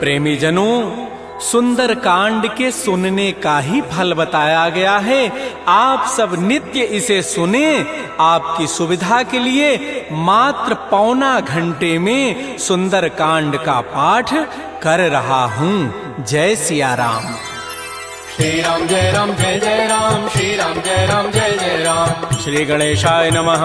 प्रेमी जनों, सुंदर कांड के सुनने का ही फल बताया गया है। आप सब नित्य इसे सुने। आपकी सुविधा के लिए मात्र पौना घंटे में सुंदर कांड का पाठ कर रहा हूँ। जय सिया राम। श्री राम जय राम, श्री राम जय राम, जय जय राम। श्री गणेशाय नमः।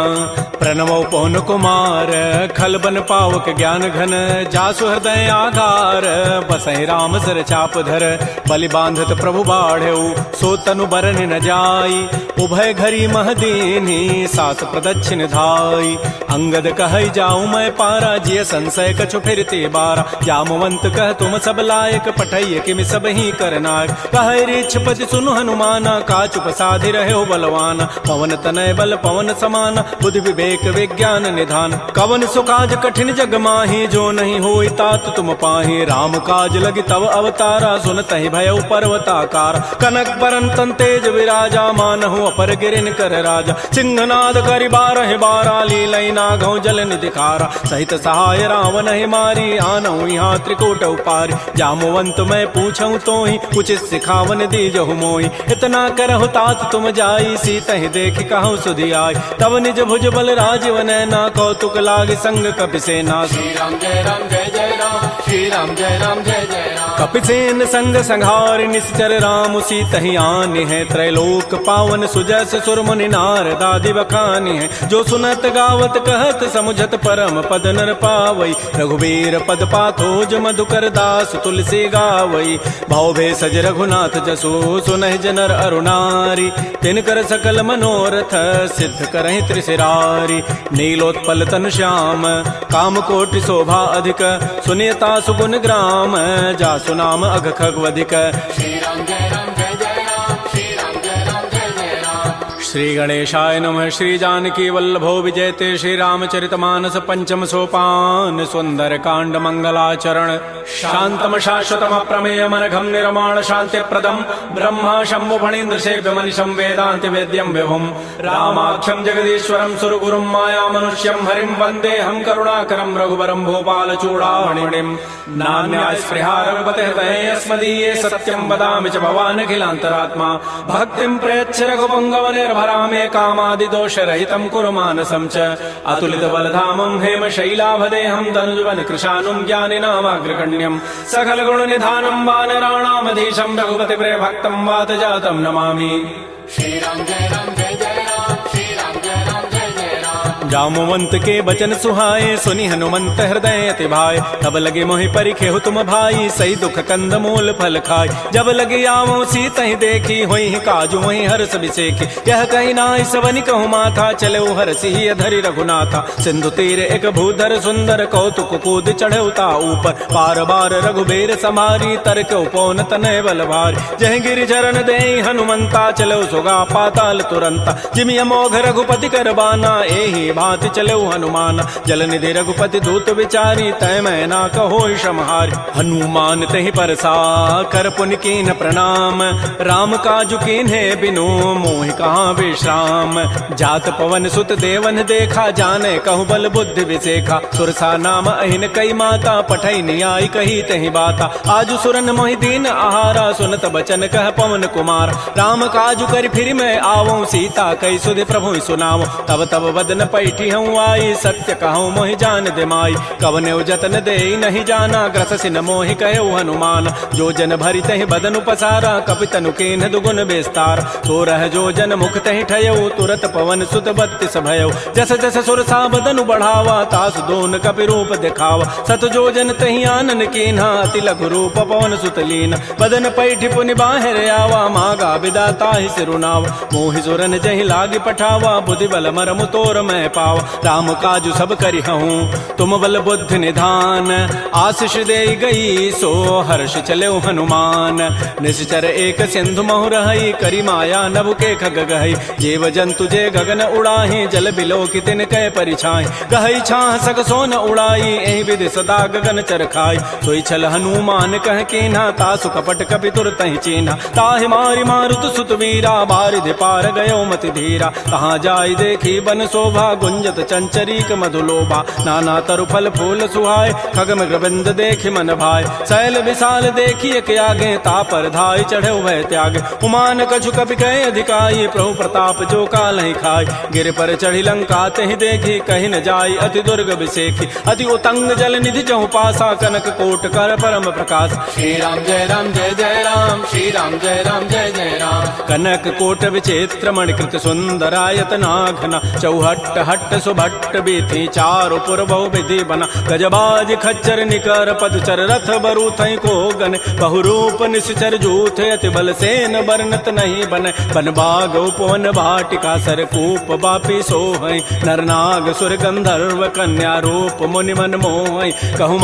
प्रणवो पवन कुमार, खल बन पावक ज्ञान घन, जासु हृदय आधार, बसहि राम सर चाप धर। बलि बांधत प्रभु बाढ़ऊ, सो तनु बरन न जाई, उभय घरी महदीनी, सास प्रदक्षिण धाई। अंगद कहई जाऊं मैं पारा, जिय संशय कछु फिरते बारा। जामवंत कह तुम सब लायक, पठैय किमि सब ही करनायक। कह छपति सुनु हनुमाना, काचुप साधि रहे बलवान। पवन तनय बल पवन समान, बुद्धि विवेक विज्ञान निधान। कवन सुकाज कठिन जग माही, जो नहीं होई तात तुम पाही। राम काज लगी तव अवतारा, सुनतहि भयउ पर्वताकार। कनक बरन तन तेज विराजा, मानहु अपर गिरिन कर राजा। सिंहनाद करि बारह बारा, लीलई नागौ जल निधिकारा। सहित सहाय रावण ही मारी, आनहु यहाँ त्रिकूट उपारी। जामवंत मैं पूछऊं तो ही, उचित सिखावन दीजहु मोहि। इतना करहु तात तुम जाई, सीतहि देखि कहु सुधि आई। तब निज भुज बल राजीव नैना, कौतुक लागे संग कपिसेना। श्री राम जय राम, जय जय राम, श्री राम जय राम, जय जय राम। कपिसेन संग संहार, निश्चर राम सीतहि आनि है। त्रैलोक पावन सुजस सुर मुनि नारद आदि बखानि है। जो सुनत गावत कहत समुझत, परम पद नर पावई। रघुबीर पद पाथोज मधुकर दास, तुलसी गावई। भव भेषज रघुनाथ जसु, सुनहि जनर अरुणारी। तिनकर सकल मनोरथ, सिद्ध करहि त्रिशिरारी। नीलोत्पल तनु श्याम, काम कोटि शोभा अधिक। सुनियता सुगुण ग्राम, जासु नाम अघ खगवधिक। श्री राम जय राम, जय जय राम, श्री राम जय राम, जय जय राम। श्री गणेशाय नमः। श्री जानकी वल्लभो विजयते, श्री रामचरितमानस पंचम सोपान। सुंदर कांड मंगलाचरण। शांतम शाश्वतम प्रमेयम अनघम निर्माण शांति प्रदम। ब्रह्मा शंभु फणीन्द्र सेव्य मनिषं वेदांति वेद्यं विभुम। रामाख्यम जगदीश्वरम सुरगुरुम माया मनुष्यम हरिम वंदे हम करुणाकरम रघुवरम भूपाल चूड़ामणिम। नान्या स्पृहा रघुपते हृदये अस्मदीये, सत्यं वदामि च भवान् अखिलान्तरात्मा। भक्तिं प्रयच्छ रघुपुंगव निर्भरामे, कामादि दोष रहितं कुरु मानसं च। अतुलित बलधामं हेम शैलाभदेहं, धनुजवन कृशानुं ज्ञानिनामाग्रगण्यम्। सकल गुण निधानं वानराणामधीशं, रघुपति प्रिय भक्तं वात जातं नमामि। श्री राम जय राम, जय जय राम, श्री राम जय राम, जय जय राम। जामवंत के बचन सुहाए, सुनि हनुमंत हृदय अति भाए। तब लगे मोहि परिखेहु तुम भाई, सही दुख कंद मूल फल खाय। जब लगे आवो सीतहि देखी, होई काजु मोहि हर्ष बिसेखी। यह कहि नाई सवनि कहु माथा, चले हरसि ही धरि रघुनाथा। सिंधु तीर एक भूधर सुंदर, कौतुक कूद चढ़ौता ऊपर। पार बार रघुबीर समारी, तरक उपौन तनय बल भारी। जह गिरि चरण देहि हनुमंता, चलो सुगा पाताल तुरंता। जिमि अमोघ रघुपति कर बाना, एहि भांति चलो हनुमान। जल निधि रघुपति दूत विचारी, तय मैं ना कहो क्षमहारी। हनुमान तहि परसा, कर पुनि कीन्ह प्रणाम। राम काजु कीन्हे बिनु, मोहि कहाँ विश्राम। जात पवन सुत देवन देखा, जाने कहु बल बुद्धि विसेखा। सुरसा नाम अहिन कई माता, पठई नियाई कही तहि बाता। आजु सुरन मोहि दीन आहारा, सुनत बचन कह पवन कुमार। राम काजु करि फिर मैं आवऊं, सीता कई सुधि प्रभु सुनावो। तब तब बदन पैठी हूँ आई, सत्य कहूँ मोहि जान दे माई। कवने जतन दे नहीं जाना, ग्रस सिन मोहि कहो हनुमान। जो जन भरि तहि बदन उपसारा, कपि तनु कीन्ह दुगुन विस्तार। तो रह जो जन मुख तहि ठयऊ, तुरत पवन सुत बत्तीस भयऊ। जस जस सुरसा बदनु बढ़ावा, तासु दोन कपि रूप दिखावा। सत जो जन तहि आनन कीन्हा, अति लघु रूप पवन सुत लीन। बदन पैठी पुनि बाहिर आवा, मागा विदाता ही सिरुनावा। मोहि सुरन जहि लागी पठावा, बुद्धि बल मरमु तोर मैं पावा। राम काजु सब करि हूँ, तुम बल बुद्धि निधान। आशीष दे गई, सो हर्ष चले हनुमान। निश्चर एक सिंधु महु रहई, करी माया नभ के खग गहई। जीव जंतु जे गगन उड़ाही, जल बिलो की तिन कै परिछाई। गहई छाह सक सोन उड़ाई, एहि विधि सदा गगन चरखाई। सोई छल हनुमान कह कीन्हा, तासु कपट कपि तुरतहि चीन्हा। ताहि मारि मारुत सुत वीरा, बारिधि पार गयो मति धीरा। कहाँ जाय देखी बन शोभा, गुंजत चंचरीक मधुलोभा नाना तरु फल फूल सुहाय खग मृगबिंद देखि मन भाय शैल विशाल देखिए के आगे तापर धाय चढ़े भय त्याग उमान कछु कपि कहे अधिकाई प्रभु प्रताप जो काल ही खाय गिर पर चढ़ी लंका तहि देखी कहीं न जाय अति दुर्ग विसेखी अति उतंग जल निधि जहु पासा कनक कोट कर परम प्रकाश श्री राम जय जय राम श्री राम जय जय राम कनक कोट विचित्र मणिकृत सुंदरायत नाघना चौहट्ट हट्ट सुभट्ट बीथी चारु पुर बहु विधि बना गजबाज खच्चर निकर पदचर रथ बरु थई को गन बहुरूप निश्चर जूथ अति बल सेन बरनत नहीं बन बन बाग उपवन भाटिका सर कूप बापी सोहै नरनाग सुर गंधर्व कन्या रूप मुनि मन मोहै कहु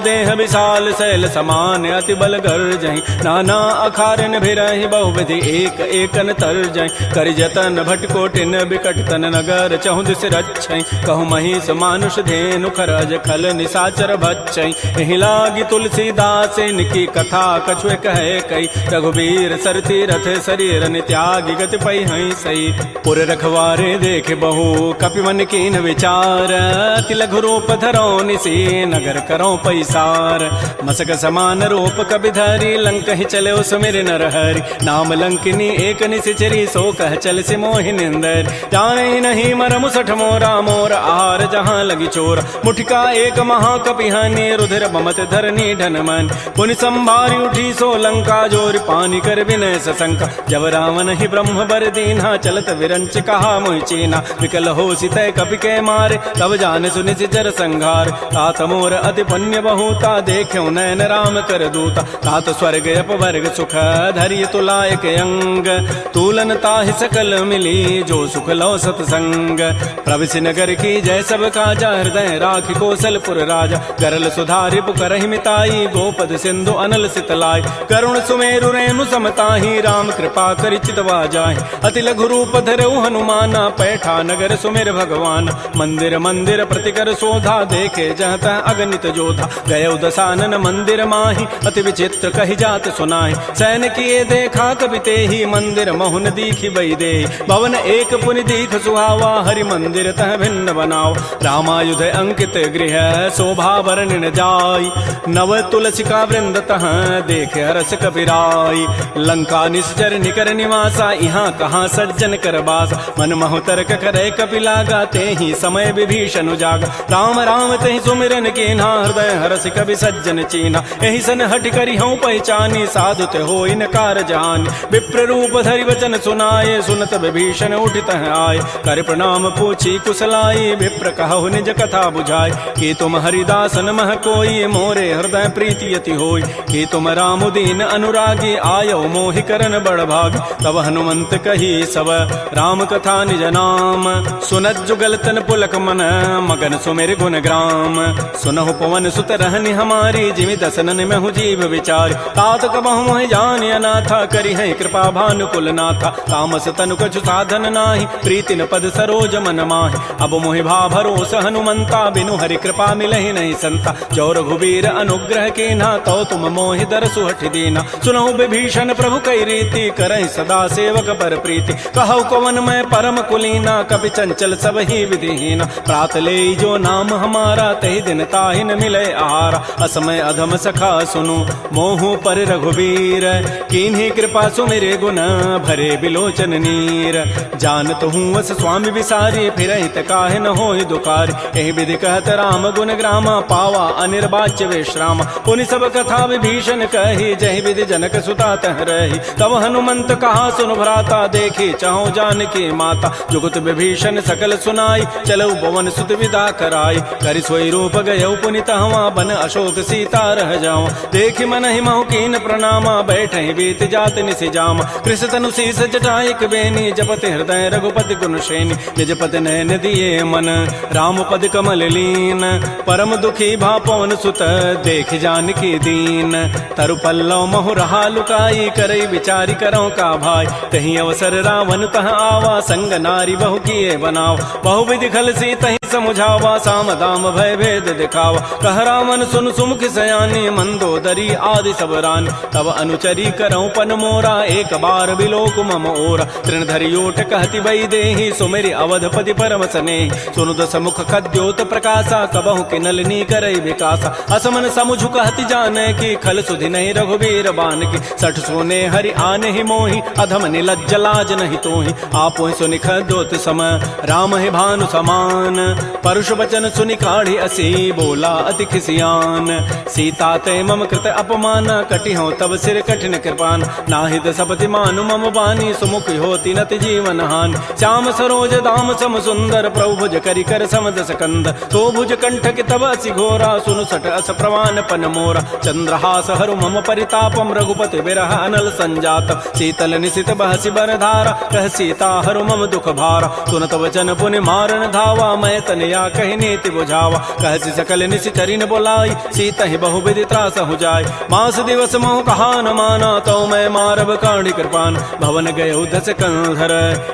देह विशाल शैल समान अति बल गर्जहि नाना अखारन भिरहि बहुविधि एक एकन तरजहि करि जतन भटकोटिन बिकट तन नगर चहु दिस रक्षै कहु महिष मानुष धेनु खरज खल निसाचर भक्षै एहि लागी तुलसीदास इनकी कथा कछुए कहे कई रघुबीर सरती रथ शरीर त्यागी गति पै हई सई पुर रखवारे देख बहु कपि मन कीन विचार अति लघु रूप धरो निसी नगर करो पैसार मसक समान रूप कबि धरी लंक ही चले सुमिर नर हरि नाम लंकिनी एक निशिचरी सो कह चल से मोहि निंदर जाने नहीं मर मुसठ मोरा मोर आहार जहाँ लगी चोर मुठिका एक महाकपिहानी रुधिर बमत धरनी ढन मन पुनि संभारी उठी सो लंका जोर पानी कर विनय सशंका जब रावण ही ब्रह्म बर दीन्हा चलत विरंच कहा मोहि चीना विकल हो सितय कपि के मारे तब जान सुनि सिचर संघार तात मोर अति पुण्य बहुता देख्यो नयन राम कर दूता तात स्वर्ग अपवर्ग सुख धरिय तुलायक अंग तूलन ताहि सकल मिली जो सुख लो सतसंग प्रविश नगर की जय सब काजा हृदय राखि कौशलपुर राजा गरल सुधारि पुकरहि मिताई गोपद सिंधु अनल सितलाई करुण सुमेरु रेणु समताहि राम कृपा करि चितवा जाहि अति लघु रूप धरऊ हनुमाना पैठा नगर सुमेर भगवान मंदिर मंदिर प्रतिकर शोधा देखे जहता अगणित जोधा गय दसानन मंदिर माही अति विचित्र कही जात सुनाहि सैन किए देखा कवि तेहि मंदिर महुन दीखि बई दे भवन एक पुनि दीख सुहावा हरि मंदिर तह भिन्न बनाओ रामायुध अंकित गृह शोभा वर्णन जाय नव तुलसिका वृंद तह देख हरस कपिराई लंका निश्चर निकर निवासा यहाँ कहाँ सज्जन कर बास मन महु तर्क करे कपि लागा तेहि समय विभीषण जागा राम राम तेहि सुमिरन कीन्हा हृदय हरस कवि सज्जन चीना एहि सन हट करि हूँ पहचानी साधु ते हो इनकार जान विप्र रूप धरि वचन सुनाए सुनत विभीषण उठित आए कर प्रणाम पूछी कुशलाई विप्र कहु निज कथा बुझाए कि तुम हरिदासन मह कोई मोरे हृदय प्रीति यति होई कि तुम राम दीन अनुरागी आयो मोहि करन बड़ भाग तब हनुमंत कही सब राम कथा निज नाम सुनत जुगल तन पुलक मन मगन सुमेर गुण ग्राम सुनहु पवन सुत रहनि हमारी जिमि दसनन में हूँ जीव विचार तात कबहु मोहि जान अनाथा करि है कृपा भानुकुल नाथा तामस तनु कछु साधन नाही प्रीति न पद सरोज मन माहि अब मोहि भा भरोस हनुमंता बिनु हरि कृपा मिलहि नहीं संता जो रघुबीर अनुग्रह कीन्हा तो तुम मोहि दरसु हठि दीना सुनहु विभीषण प्रभु कई रीति करहि सदा सेवक पर प्रीति कहु कवन मैं परम कुलीना कपि चंचल सब ही विधिहीना प्रात ले जो नाम हमारा तहि दिन ताहि न मिले आहारा असमय अधम सखा सुनु मोहु पर रघुबीर कीन्ही कृपा सुमिरे गुण भरे बिलोचन नीर जानत हूँ वस स्वामी विसारी फिर हित काहे न होहि दुकारी एहि विधि कहत राम गुण ग्रामा पावा अनिर्वाच्य विश्राम पुनि सब कथा विभीषण कही जहि विधि जनक सुता तह रही तब हनुमंत कहा सुन भ्राता देखी चाहो जानकी माता जुगत विभीषण सकल सुनाई चलऊ पवन सुत विदा कराई करि सोई रूप गयऊ पुनि तहवा बन अशोक सीता रह जाओ देखि मन ही महु कीन प्रणामा बैठे बीत जात निसि जामा कृष तनु शीस जटाइक बेनी जपति हृदय रघुपति गुण श्रेणी निज पति नयन दिए मन राम पद कमल लीन परम दुखी भा पवन सुत देख जानकी दीन तरु पल्लव महु रहा लुकाई करई विचारी करो का भाई तही अवसर रावण तह आवा संग नारी बहु किए बनाओ बहु विधि खल सी तही समुझावा, साम दाम भय भेद दिखावा। कह रामन सुन सुमुख सयानी, मंदोदरी आदि सब रानी। तब अनुचरी करऊं पन मोरा, एक बार बिलोक मम ओरा। तृणधरि ओट कहति बई देहि, सुमेरि अवधपति परम स्नेहि। सुनु दस मुख खद्योत प्रकाशा, कबहु कि नलिनी करई विकासा। असमन समुझु कहति जाने की, खल सुधि नहीं रघुबीर बान की। सठ सोने हरि आने ही मोहि, अधम निलज्ज लाज नहीं तोहि। आपो सुनि खद्योत सम, राम है भानु समान। परुष वचन सुनि काढ़ी असी, बोला अति खिसियान। सीता ते मम कृत अपमान, कटि हो तब सिर कठिन कृपान। नाहित सपति मानु मम बानी, सुमुख होती नति जीवन हानि। श्याम सरोज दाम सम सुंदर, प्रभु भुज करि कर समदस कंद। तो भुज कंठ कि तब असि घोरा, सुनु सट अस प्रवान पन मोरा। चंद्रहास हरु मम परितापम, रघुपति बिरह अनल संजात। शीतल निशित बहसि बरधारा, कह सीता हरु मम दुख भारा। सुनत वचन पुनि मारन धावा, मैं तनया कहि नीति बुझावा। कहसि सकल निशिचरिन बोलाई, सीता ही बहु विधि त्रास हो जाय। मास दिवस मोह कहा न माना, तो मैं मारब काढ़ी कृपान। भवन गए दस कंधर,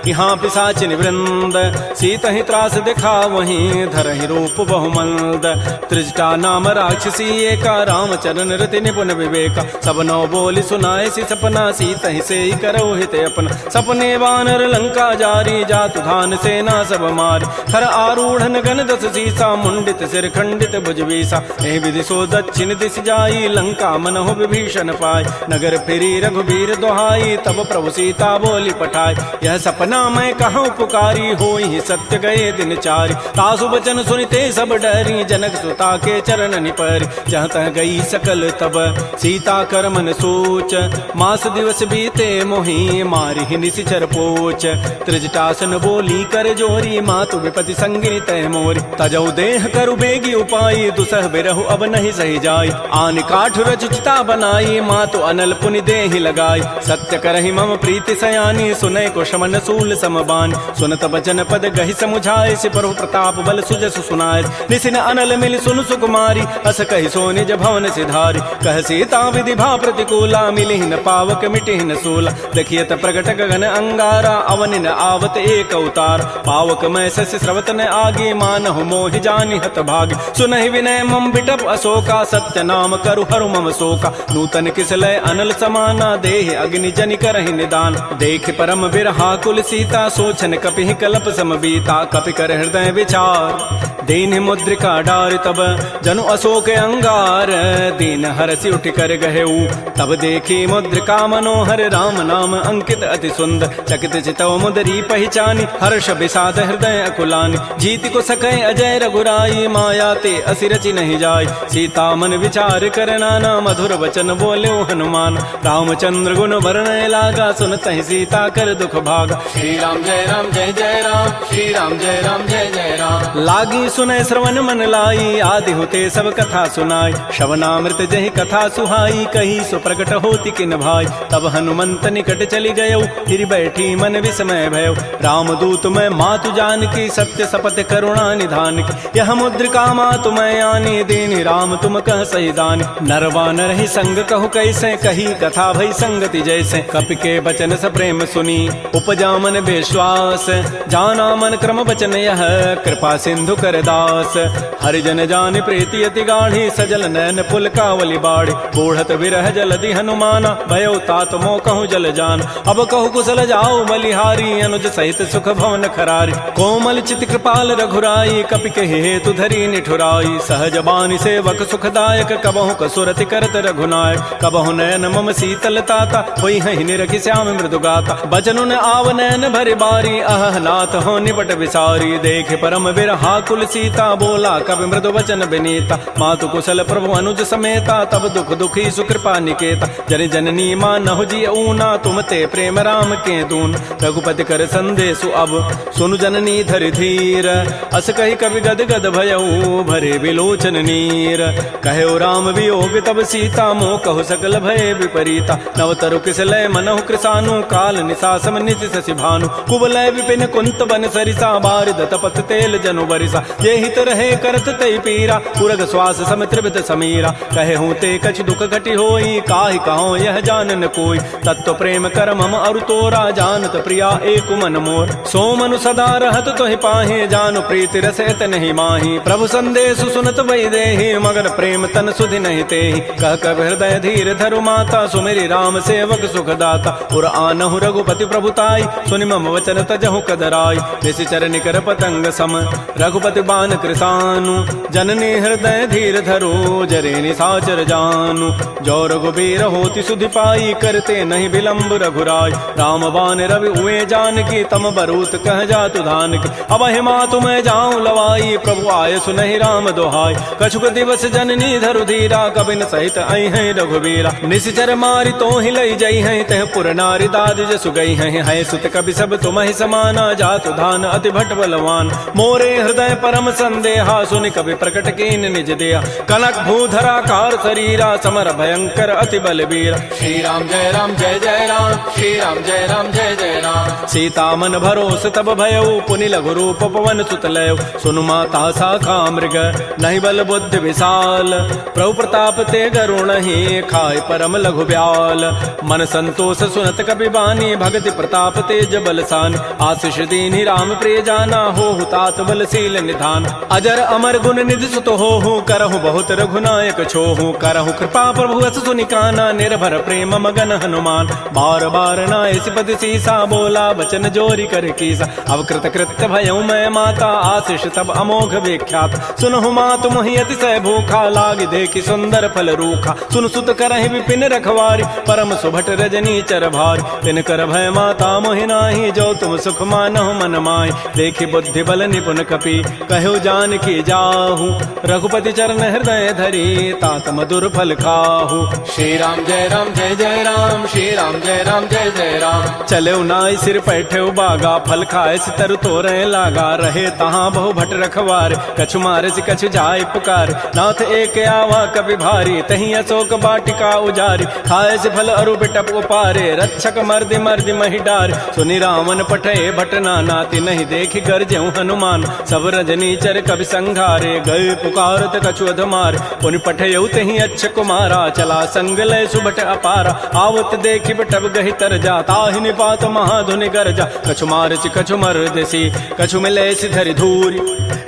यहाँ पिशाचिन वृंद। सीता ही त्रास दिखा वहीं, धर ही रूप बहुमंद। त्रिजटा नाम राक्षसी एका, रामचरण रति निपुण विवेका। सब नौ बोली सुनाए सी सपना, सीता ही से ही करो हित अपना। सपने वानर लंका जारी, जातु धान सेना सब मारी। खर आरूढ़न गण दस सीसा, मुंडित सिर खंडित भुजवीसा। एहि विधि सो दक्षिण दिश जाई, लंका मनहु विभीषण पाय। नगर फिरी रघुबीर दोहाई, तब प्रभु सीता बोली पठाई। यह सपना मैं कहूँ पुकारी, होई सत्य गए दिन चारि। तासु बचन सुनिते सब डरी, जनक सुता के चरण निपरि। जहाँ तह गई सकल तब सीता कर मन सोच, मास दिवस बीते मोहि मारि निशिचर पोच। त्रिजटासन बोली कर जोरी, मातु विपति संगिनी तय मोरी। तजौ देह करु बेगी उपाई, दुसह बिरहु अब नहीं सही जाई। आन काठ रचिता बनाई, मातु अनल पुनि देहि लगाई। सत्य करहि मम प्रीति सयानी, सुनय को शमन सूल समबान। सुनत बचन पद गहि समुझाए, सिपरु प्रताप बल सुजस सुनाय। निसिन अनल मिल सुन सुकुमारी, अस कहि सो निज भवन सिधारी। कह सीता विधि भा प्रतिकूला, मिलिहि न पावक मिटिहि न सूला। देखियत प्रगट गगन अंगारा, अवनि न आवत एक अवतार। पावक मैं शशि स्रवत न आगे, मानहु मोहि जानि हत भागी। सुनहि विनय मम बिटप अशोका, सत्य नाम करु हरु मम शोका। नूतन किसलय अनल समाना, देहि अग्नि जनि करहि निदान। देख परम बिरहा कुल सीता, सोचन कपिहि कलप सम बीता। कपि कर हृदय विचार, दीन मुद्रिका डार। तब जनु अशोक अंगार, दीन हरसि उठ कर गहेऊ। तब देखी मुद्रिका मनोहर, राम नाम अंकित अति सुंदर। चकित चितव मुदरी पहचानी, हर्ष विषाद हृदय अकुलानी। जीत को सकै अजय रघुराई, माया ते असि रचि नहीं जाय। सीता मन विचार कर नाना, मधुर वचन बोले हनुमान। रामचंद्र गुण वर्णय लागा, सुनतहि सीता कर दुख भागा। श्री राम जय जय राम, श्री राम जय जय राम। लागी सुनय श्रवण मन लाई, आदि होते सब कथा सुनाई। श्रवणामृत जहि कथा सुहाई, कही सो प्रकट होती किन भाई। तब हनुमंत निकट चली गयो, फिर बैठी मन विस्मय भयो। रामदूत मैं मातु जान की, सत्य सपथ करुणा निधान की। यह मुद्रिका मातु मैं आनी, दीनि राम तुम कह सही दानी। नरवा नर ही संग कहु कैसे, कही कथा भई संगति जैसे। कपि के बचन स प्रेम सुनी, उपजा मन विश्वास। जाना मन क्रम बचन यह, कृपा सिंधु कर दास। हरिजन जान प्रीति अति गाढ़ी, सजल नयन पुल कावली बाड़ी। बूढ़त विरह जलधि हनुमाना, भयो तात मोह कहूँ जल जान। अब कहु कुशल जाओ बलिहारी, अनुज सहित सुख भवन खरारी। कोमल चित कृपाल रघुराई, कपि के हेतु धरी निठुराई। सहज बानी सेवक सुखदायक, कबहु कसुरति करत रघुनायक। कबहु नयन मम शीतल ताता, होई हहि निरखि श्याम मृदु गाता। बचनु न आव नयन भरि बारी, अह नाथ हो निपट विसारी। देख परम बिरहा कुल सीता, बोला कवि मृदु वचन विनीता। मातु कुशल प्रभु अनुज समेता, तब दुख दुखी सुकृपा निकेता। जन जननी मानहु जिय ऊना, तुम ते प्रेम राम के दून। रघुपति कर संदेशु अब, सुनु जननी धरि धीर। अस कहि कवि गद गद भयऊ, भरे विलोचन नीर। कहो राम वियोग तब सीता, मोह कहु सकल भय विपरीता। नवतरु किसलय मनहु कृसानु, काल निशासम निति शशि भानु। कुवलय विपिन कुंत बन सरिसा, बारिद तपत तेल जनु बरिसा। जे हित रहे करत तई पीरा पुरग श्वास सम त्रिवित समीरा कहे हूँ ते कछ दुख घटी होई काहि कहो यह जानन कोई तत्व प्रेम कर मम अरु तोरा जानत प्रिया एक मन मोर सो मनु सदा रहत तोहि पाहे जानु प्रीति रसत नहीं माही प्रभु संदेश सुनत वही देहि मगर प्रेम तन सुधि नहीं तेहि कह कब हृदय धीर धरु माता सुमेरी राम सेवक सुख दाता पुर आनहु रघुपति प्रभुताई सुनि मम वचन तजहु कदराई निशिचर निकर पतंग सम रघुपति बान कृसानु जननी हृदय धीर धरो जरे निसाचर जानु जो रघुबीर होति सुधि पाई करते नहीं विलंब रघुराय राम बान रवि हुए जान की तम बरूत कह जातु धान की अब हिमा तुम जाऊं लवाई प्रभु आय सुनहि राम दोहाई कछुक दिवस जननी धरु धीरा कबिन सहित आई है रघुबीरा निशिचर मारी तो ही लई जई है तह पुर नारी दाद जसु गई है सुत कवि सब तुम ही समाना जातु धान अति भट बलवान मोरे हृदय परम संदेहा सुनि कवि प्रकट कीन निज देहा कनक भूधरा कार शरीरा समर भयंकर अति बलबीर श्री राम जय राम जय जय राम श्री राम जय राम जय जय राम सीता मन भरोस तब भयउ पुनि लघु रूप पवन सुत लयउ सुनु माता शाखा मृग नहीं बल बुद्धि विशाल प्रभु प्रताप ते गरुण ही खाय परम लघु ब्याल मन संतोष सुनत कबि बानी भगति प्रताप तेज बलसान आशीष दीनि राम प्रिय जाना हो तात बलशील निधान अजर अमर गुण निधि सुत हो करहु बहुत रघुनायक छोहु करहु कृपा प्रभु अस सुनि काना निर्भर प्रेम मगन हनुमान बार बार नाय सिपति सीसा बोला बचन जोरी कर कीसा अब कृत कृत्य भयउ मैं माता आशीष तब अमोघ विख्यात सुनहु मातु मोहि अतिशय भूखा लाग देखि सुंदर फल रूखा सुन सुत करहि विपिन रखवारी परम सुभट रजनी चर भारी तिन कर भय माता मोहि नाही जो तुम सुख मानहु मन माहि देखि बुद्धि बल निपुण कपि कहु जान की जाहु रघुपति चरण हृदय धरी तात मधुर फल खाहु श्री राम जय राम जय जय राम श्री राम जय राम जय जय राम चले नाई सिर पैठे बागा फल खाए सितर तोरे लागा रहे तहाँ बहु भट रखवार कछु मारे से कछु जाय पुकार नाथ एक आवा कभी भारी तही अशोक बाटिका उजारी खाए से फल अरु बिटप उपारे रक्षक मर्दि मर्दि मही डार सुनि रावण पठे भट नाती नहीं देखि गरजेऊ हनुमान सब रजनी चर कभी संघारे गए पुकारत कछु अधमार पुनि पठेऊ तही अच्छ कुमारा चला संग लय सुबट अपारा आवत देखि बिटप गहि तर जा ताहि निपात महाधुनि गरजा कछु मारचि कछु मर्दसी कछु मिले धरि धूरी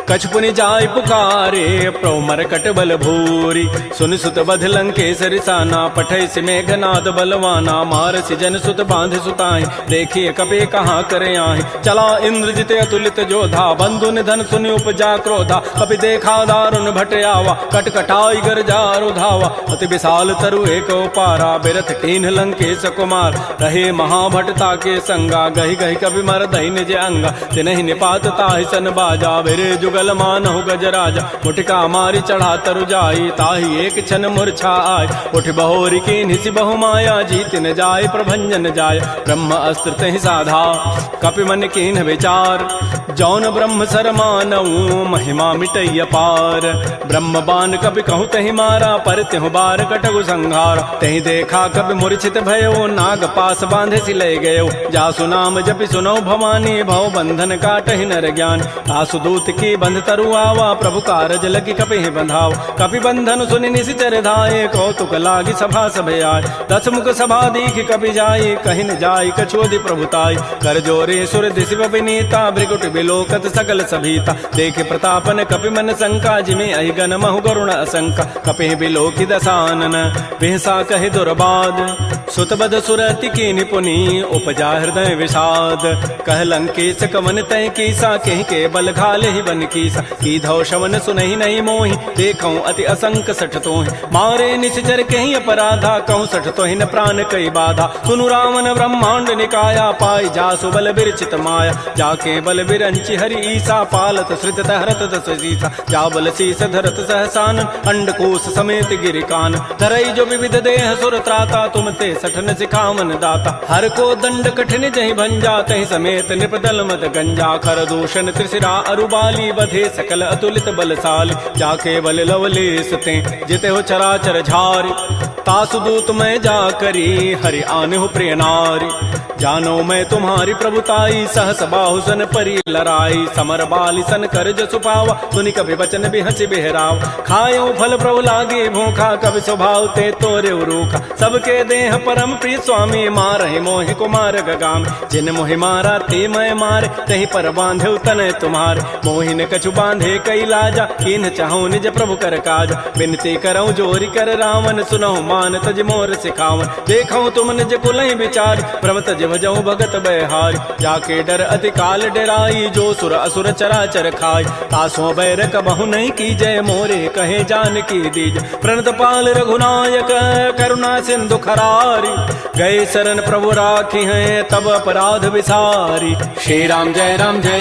कछु पुनि जाय पुकारे प्रभु मरकट बल भूरी सुन सुत बध लंकेसर साना पठै से मेघनाद बलवाना मारसि जन सुत बांध सुताई देखिए कपे कहाँ करे आहि चला इंद्रजित अतुलित जोधा बंधु निधन सुनि उपजा क्रोधा कपि देखा दारुण भट आवा कटकटाई गरजा रुधावा अति विशाल तरु एक पारा बिरथ कीन्ह लंकेश कुमार रहे महाभटता के संगा गहि गहि कवि मर दहि निज अंगा तिनहि निपात ताहि सन बाजा बिरे जुगल मानहु गजराजा मुठिका मारी चढ़ा तरु जाई ताहि एक क्षण मूर्छा आय उठ बहोरी की निसि बहु माया जीत न जाय प्रभंजन जाय ब्रह्म अस्त्र तहि साधा कपि मन कीन्ह विचार जौन ब्रह्म सर मानऊ महिमा मिटैय पार ब्रह्म बान कपि कहु तहि मारा पर त्यहु बार कटगु संहार तहि देखा कपि मूर्छित भयो नाग पास बांधे सि ले गयो जासु नाम जपि सुनो भवानी भव बंधन काटहि नर ज्ञान आसु दूत की बंध तरु आवा प्रभु कारज लगी कपि बंधाव कपि बंधन सुनि निशिचर धाये कौतुक लागी सभा सब आय दस मुख सभा दीख कपि जाई कहि न जाई कछोदि प्रभुताई कर जोरे सुर दिशिव विनीता भृगुट बिलोकत सकल सभीता देखे प्रतापन कपि मन शंका जिमे अहिगन महु गरुण असंका कपि बिलोकि दसानन बिहसा कहि दुर्बाद सुतबद सुरति की निपुनी उपजा हृदय विषाद कह लंकेश कवन तय कीसा कहीं के बल घाले ही बन कीसा की धौ शवन सुनहि नहीं मोहि देखऊं अति असंक सठ तोहि मारे निश्चर कहीं अपराधा कहूँ सठ तोहि न प्राण कई बाधा सुनु रावण ब्रह्मांड निकाया पाई जासु बल बिरचित माया जाके बल बिरंचि हरि ईसा पालत श्रित हरत दस सीसा जा बल शीस धरत सहसान अंडकोश समेत गिरिकान धरई जो विविध देह सुर त्राता तुम ते सठन सिखावन दाता हर को दंड कठिन जहि भंजा तहि समेत निपदल मद गंजा खर दूषण त्रिशिरा अरुबाली बधे सकल अतुलित बलशाली जाके बल लवलेस ते जिते हो चराचर झारी तासु दूत मैं जा करी हरि आने हो प्रिय नारी जानो मैं तुम्हारी प्रभुताई सहस बाहुसन परी लराई समर बाली सन कर जो सुपावा सुनि कभी वचन बिहसी बिहराव खायो फल प्रभु लागे भूखा कभी स्वभाव ते तोरे रूखा सबके देह परम प्रिय स्वामी मारहि मोहि कुमार गगाम जिन मोहि मारा ते मैं मारे तही पर बांधे तनय तुम्हारे मोहि न कछु बांधे कई लाजा कीन चाहूं निज प्रभु कर काज बिनती करऊं जोरी कर रावण सुनहु मान तज मोर सिखावन देखऊं तुम निज कुलहि विचार प्रभ तज भजऊं भगत बहारी जाके डर अति काल डराई जो सुर असुर चराचर खाई तासो बैर कबहु नहीं की जय मोरे कहे जान की दीज प्रणत पाल रघुनायक करुणा सिंधु खरारी गए शरण प्रभु राखी हैं तब अपराध विसारी श्री राम जय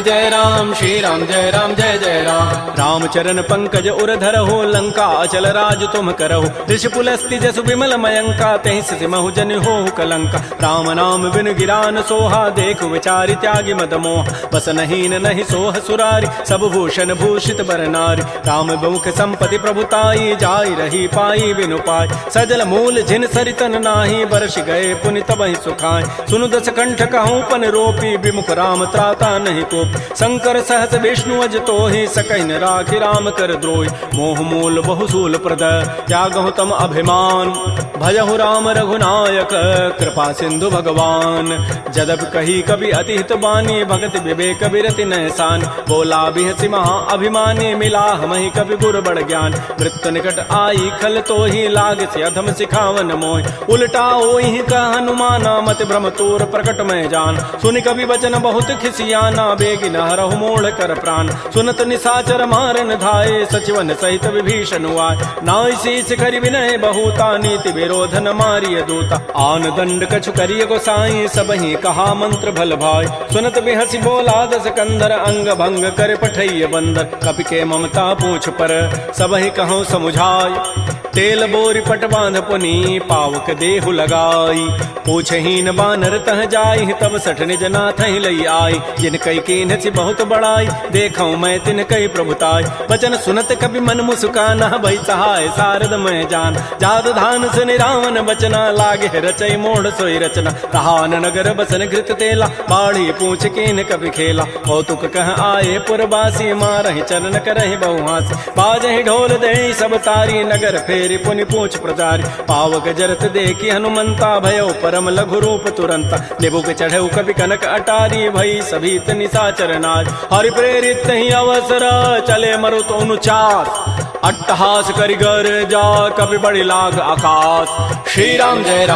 जय राम श्री राम जय जय राम रामचरण पंकज उर धरहो लंका अचल राज तुम करहो ऋषि पुलस्ति जसु विमल मयंका तहि सिमहु जन हो कलंका राम नाम बिन गिरान सोहा देख विचारि त्यागी मद मोह बस नहीं नहीं सोह सुरारी सब भूषण भूषित बर नारी राम बहुख संपत्ति प्रभुताई जाई रही पाई बिनु पाई सजल मूल जिन सरितन नाही बरस गए पुनि तबहि सुखाय सुनु दस कंठ कहूँ पन रोपी विमुख राम त्राता नहीं कोप शंकर सहस विष्णु अज तोहि सकैन राखि राम कर द्रोही मोह मूल बहुसूल प्रद त्यागहु तम अभिमान भजहु राम रघुनायक कृपा सिंधु भगवान जदब कही कभी अतिहित बानी भगत विवेक विरति नहसान बोला बिहसी महा अभिमानी मिला हमहि कभी गुर बड़ ज्ञान मृत्यु निकट आई खल तो ही लाग से अधम सिखावन मोह उल्टा ओहि का हनुमाना मत भ्रम तोर प्रकट में जान सुनि कभी वचन बहुत खिसियाना बेगी नहरहु मोड़ कर प्राण सुनत निशाचर मारन धाये सचिवन सहित विभीषण हुआ नाई शीस करि विनय बहुता नीति विरोधन मारिय दूता आन दंड कछु करिय गोसाई सबहि कहा मंत्र भल भाई सुनत बिहसी बोला दस कंधर अंग भंग कर पठैय बंदर कपि के ममता पूछ पर सबहि कहूँ समुझाय तेल बोरी पट बांध पुनी पावक देहु लगाई पूछहीन बानर तह जाई तब सठ निज नाथ लई आई जिन कई कीन सी बहुत बड़ाई देखऊं मैं तिन कई प्रभुताई वचन सुनत कभी मन मुस्काना भई सहाय शारद मैं जान जात धान सुनि रावण बचना लागे रचई मोड़ सोई रचना रहान नगर बसन घृत तेला बाढ़ी पूछ कीन कभी खेला कौतुक कह आए पुरबासी मारहि चरण करहि बहुहास बाजहि ढोल दे सब तारी नगर फेरी पुनि पूछ प्रचारी पावक जरत देखी हनुमंता भयो परम लघु रूप तुरंता निबुक चढ़ऊ कभी कनक अटारी भई सभीत निशाचर नाज हरि प्रेरित ही अवसर चले मरुत अनुचास अट्टहास करि गर जा कभी बड़ी लाग आकाश श्री राम जय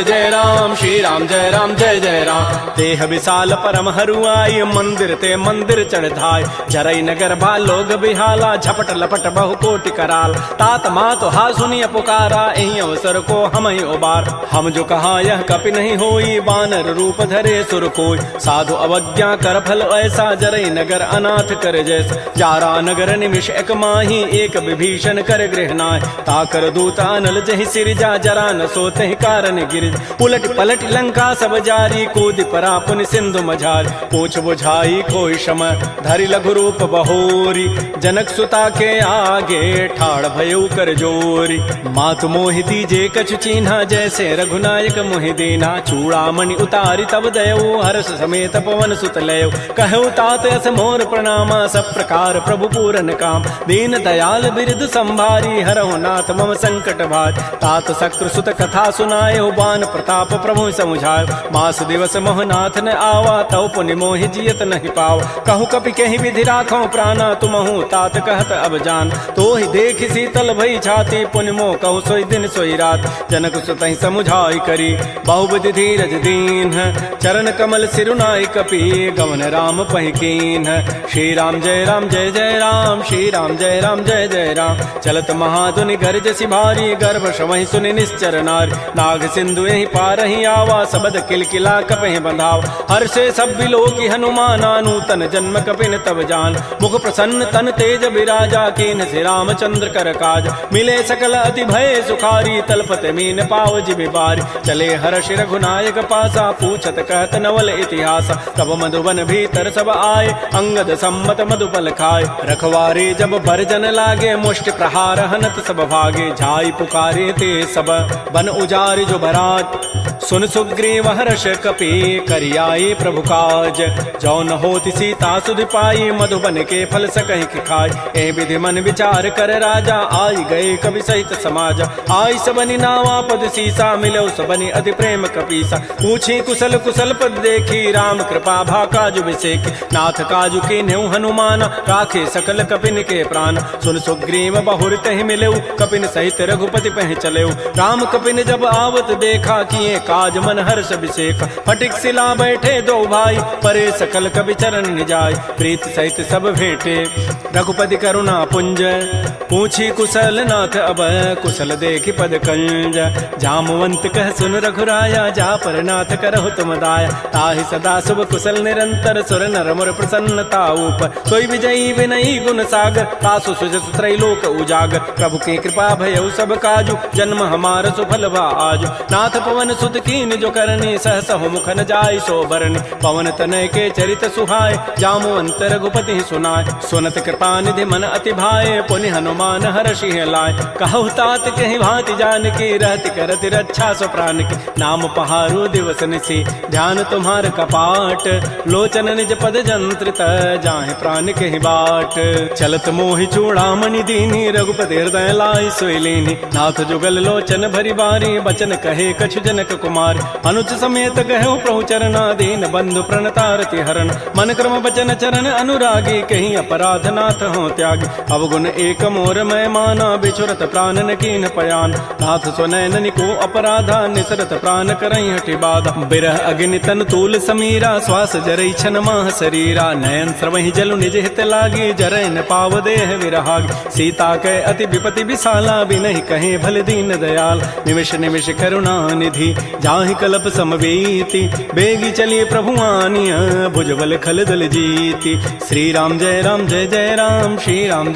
जय राम श्री राम जय जय राम देह विशाल परम हरुआई मंदिर ते मंदिर चढ़ धाय जरई नगर भा लोग बिहाला झपट लपट बहु कोटि कराल तात मात हा सुनिय पुकारा एहि अवसर को हम ही उबार हम जो कहा यह कपि नहीं होई बानर रूप धरे सुर कोई साधु अवज्ञा कर फल ऐसा जरई नगर अनाथ कर जैसा जारा नगर निमिष एक माही एक विभीषण कर गृहनाय ताकर दूत अनल जहि सिरजा जरा न सोते कारण गिरिज उलट पलट लंका सब जारी कूद परा पुनि सिंधु मझारी पूछ बुझाई कोई शम धरि लघु रूप बहोरी जनक सुता के आगे ठाड़ भयउ कर जोरी मातु मोहि दीजे कछु चीन्हा जैसे रघुनायक मोहि दीना चूड़ामणि उतारी तब दयऊ हर्ष समेत पवन सुत लयऊ कहऊ तात अस मोर प्रणामा सब प्रकार प्रभु पूरन काम दीन दयाल बिरद संभारी हरहु नाथ मम संकट भार तात शक्रु सुत कथा सुनाए बान प्रताप प्रभु समुझाय मास दिवस मोहनाथ न आवा तव पुनि मोहि जियत नहीं पाव कहु कपि कहीं विधि राखो प्राणा तुमहु तात कहत अब जान तो ही देख शीतल भई छाती पुनि मोह कहु सोई दिन सोई रात जनक सुत समुझाई करी बहुविधि धीरज दीन चरण कमल सिरुनाई कपि गवन राम पहिकीन श्री राम जय जय राम श्री राम जय जय राम चलत महाधुनि गर्ज सिभारी गर्भ शवहि सुनि निश्चर नारी नाग सिंधु यही पार ही आवा सबद किलकिला कपहि बंधाव हर से सब बिलो की हनुमाना नूतन जन्म कपिन तब जान मुख प्रसन्न तन तेज विराजा कीन से रामचंद्र कर काज मिले सकल अति भय सुखारी तलपत मीन पाव जिबि बारी चले हर्ष रघुनायक पासा पूछत कहत नवल इतिहास तब मधुबन भीतर सब आए अंगद सम्मत मधुपल खाए रखवारे जब भरजन लागे मुष्टि प्रहार हनत सब भागे झाई पुकारे ते सब बन उजारि जो बरात सुन सुग्रीव हर्ष कपि करियाए प्रभु काज। जौन होति सीता सुधि पाई मधुबन के फल सकहि कि खाय। ए विधि मन विचार कर राजा आई गए कवि सहित समाज। आई सबनि नावा पद सीसा मिलो सबनि अति प्रेम कपीसा। पूछी कुशल कुशल पद देखी राम कृपा भा काजु विसेख। नाथ काजु के न्यू हनुमान राखे सकल कपिन के प्राण। सुन सुग्रीव बहुर तहि मिले कपिन सहित रघुपति पह चले। राम कपिन जब आवत देखा किए काज मन हर्ष अभिषेक। फटिक सिला बैठे दो भाई परे सकल कवि चरण निजाय। प्रीत सहित सब भेटे रघुपति करुणा पुंज। पूछी कुशल नाथ अब कुशल देखि पद कंज। जामवंत कह सुन रघुराया जा पर नाथ करहु तुम दाया। ताहि सदा शुभ कुशल निरंतर सुर नर मुर प्रसन्नता ऊपर। सोई विजयी विनयी गुण सागर तासु सुजसु त्रैलोक उजागर। प्रभु की कृपा भयउ सब काजु जन्म हमार सुफल भा आजु। नाथ पवन सुत कीन जो करनी सहस मुख न जाय सो बरनी। पवन तनय के चरित सुहाय जामवंत रघुपति सुनाय। सुनत कृपा निधि मन अति भाए पुनि हनुमान हर्षि लाय। कहु तात कहि भांति जानकी रहति करति रक्षा सो प्राण की। नाम पहारो दिवस निसी ध्यान तुम्हार कपाट। लोचन निज पद जंत्रित जाहि प्राण के बाट। चलत मोहि चूड़ामणि दीनी रघुपति हृदय लाई सोई लीनी। नाथ जुगल लोचन भरी बारी बचन कहे कछु जनक कुमार। अनुज समेत कहो प्रभु चरना दीन बंधु प्रणतारति हरण। मन क्रम बचन चरण अनुरागी कहीं अपराध नाथ हो त्यागी। अवगुण एक मोर मैं माना बिछुरत प्राण न कीन पयान। नाथ सुनैन निको अपराधा निसरत प्राण करई हटि बाधा। बिरह अग्नि तन तूल समीरा श्वास जरई छन माह शरीरा। नयन स्रवहि जलु निज हित लागी जरै न पाव देह विरहागी। सीता के अति विपति विशाला बिनहि कहे भल दीन दयाल। निमिष निमिष करुणा निधि जाहि कल्प समवेति। बेगी चलिए प्रभु आनिया भुजबल खल दल जीति। श्री राम जय जय राम श्री राम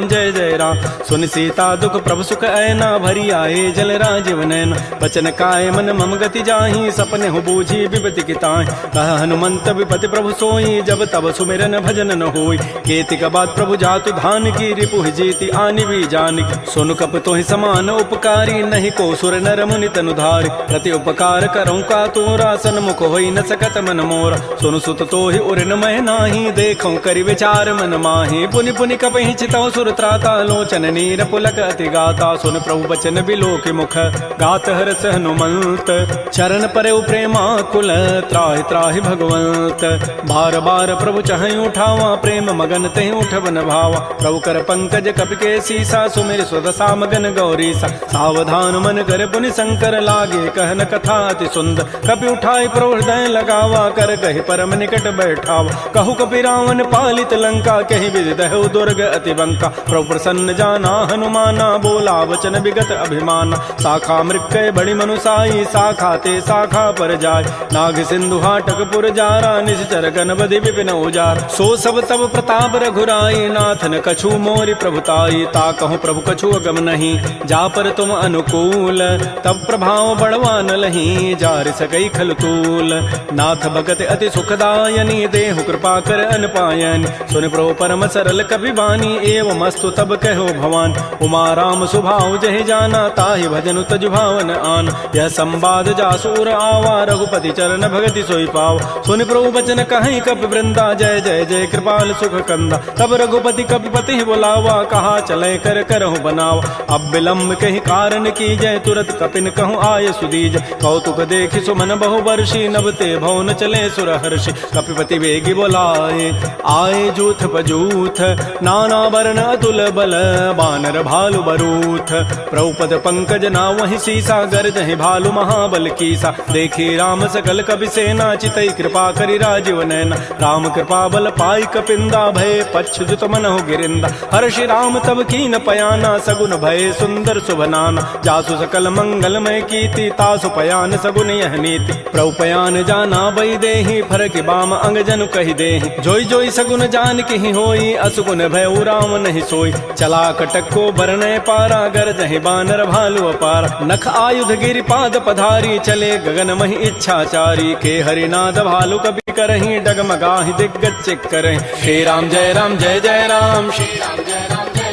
जय जय राम। सुन सीता दुख प्रभु सुख ऐना भरी आए जल राजीव नैन। बचन काय मन मम गति जाहि सपने हो बूझी विपति की ताहि। कह हनुमंत विपति प्रभु सोई जब तब सुमिरन भजन न होई। केतिक बाद प्रभु जातु धान की रिपुहि जीति आनि भी जानिक। सुन कप तोहि समान उपकारी नहीं को सुर नर मुनि तनु धारि। प्रति उपकार करऊँ का तोरा सन्मुख होई न सकत मन मोरा। सुन सुत तोहि उर न मैं नाही देखऊँ करि विचार मन माहि। पुनि पुनि कपहि चितौ सुर त्राता लोचन नीर पुलक अति गाता। सुन प्रभु बचन बिलोक मुख गात हरस हनुमंत। चरण परे प्रेमा कुल त्राहि त्राहि भगवंत। बार बार प्रभु चहई उठावा प्रेम मगन तहि उठवन भावा। प्रभु कर पंकज कपि के सीसा सुमिर सुदशा मगन गौरीसा। सावधान मन कर पुनि शंकर लागे कहन कथा अति सुंदर। कपि उठाई प्रभु हृदय लगावा कर कहि परम निकट बैठावा। कहु कपि रावण पालित लंका कहि विधि दहु दुर्ग अति बंका। प्रभु प्रसन्न जाना हनुमाना बोला वचन विगत अभिमाना। शाखा मृक्कय बड़ी मनुसाई शाखा ते शाखा पर जाय। नाग सिंधु हाटक पुर जारा निश्चर गणपति विपिन उजार। सो सब तब प्रताप रघुराई नाथ न कछु मोरि प्रभुताई। ता कहूँ प्रभु कछु अगम नहीं जा पर तुम अनुकूल। तब प्रभाव बढ़वा न लही जार सकई खलतूल। नाथ भगत अति सुखदायनी देहु कृपा कर अनपायनी। सुन प्रभु परम सरल कपि बानी एवं अस्तु तब कहो भवान। उमा राम सुभाव जहि जाना ताहि भजनु तजु भावन आन। यह संवाद जासूर आवा रघुपति चरण भगति सोई पाव। सुन प्रभु बचन कहीं कपि वृंदा जय जय जय कृपाल सुख कंदा। तब रघुपति कपिपति बुलावा कहा चले कर करहु बनावा। अब विलम्ब कहीं कारण की जय तुरत कपिन कहूँ आय सुदीज। कौतुक देखि सुमन बहु वर्षी नभते भवन चले सुर हर्षि। कपिपति वेगी बोलाए आए जूथ बजूथ नाना वर्ण अतुल बल बानर भालु बरूथ। प्रभुपद पंकज ना वही सीसा गर्जहि भालु महाबल कीसा। देखी राम सकल कपि सेना चितई कृपा करि राजीव नैना। राम कृपा बल पाई कपिंदा भय पच्छुत मनहु गिरिंदा। हर्षि राम तब कीन पयाना सगुन भय सुंदर शुभनाना। जासु सकल मंगलमय कीति तासु पयान सगुन यह नीति। प्रभु पयान जाना बई देहि फरक बाम अंग जनु कहि देहि। जोई जोई सगुन जान की होई असुगुन भय राम नहीं सोई। चला कटक को बरनय पारा गरजहि बानर भालु अपार। नख आयुध गिरि पाद पधारी चले गगन महि इच्छाचारी। के हरिनाद भालु कपि करहि डगमगाहि दिग्गज चिक करहि। श्री राम जय जय राम श्री राम जय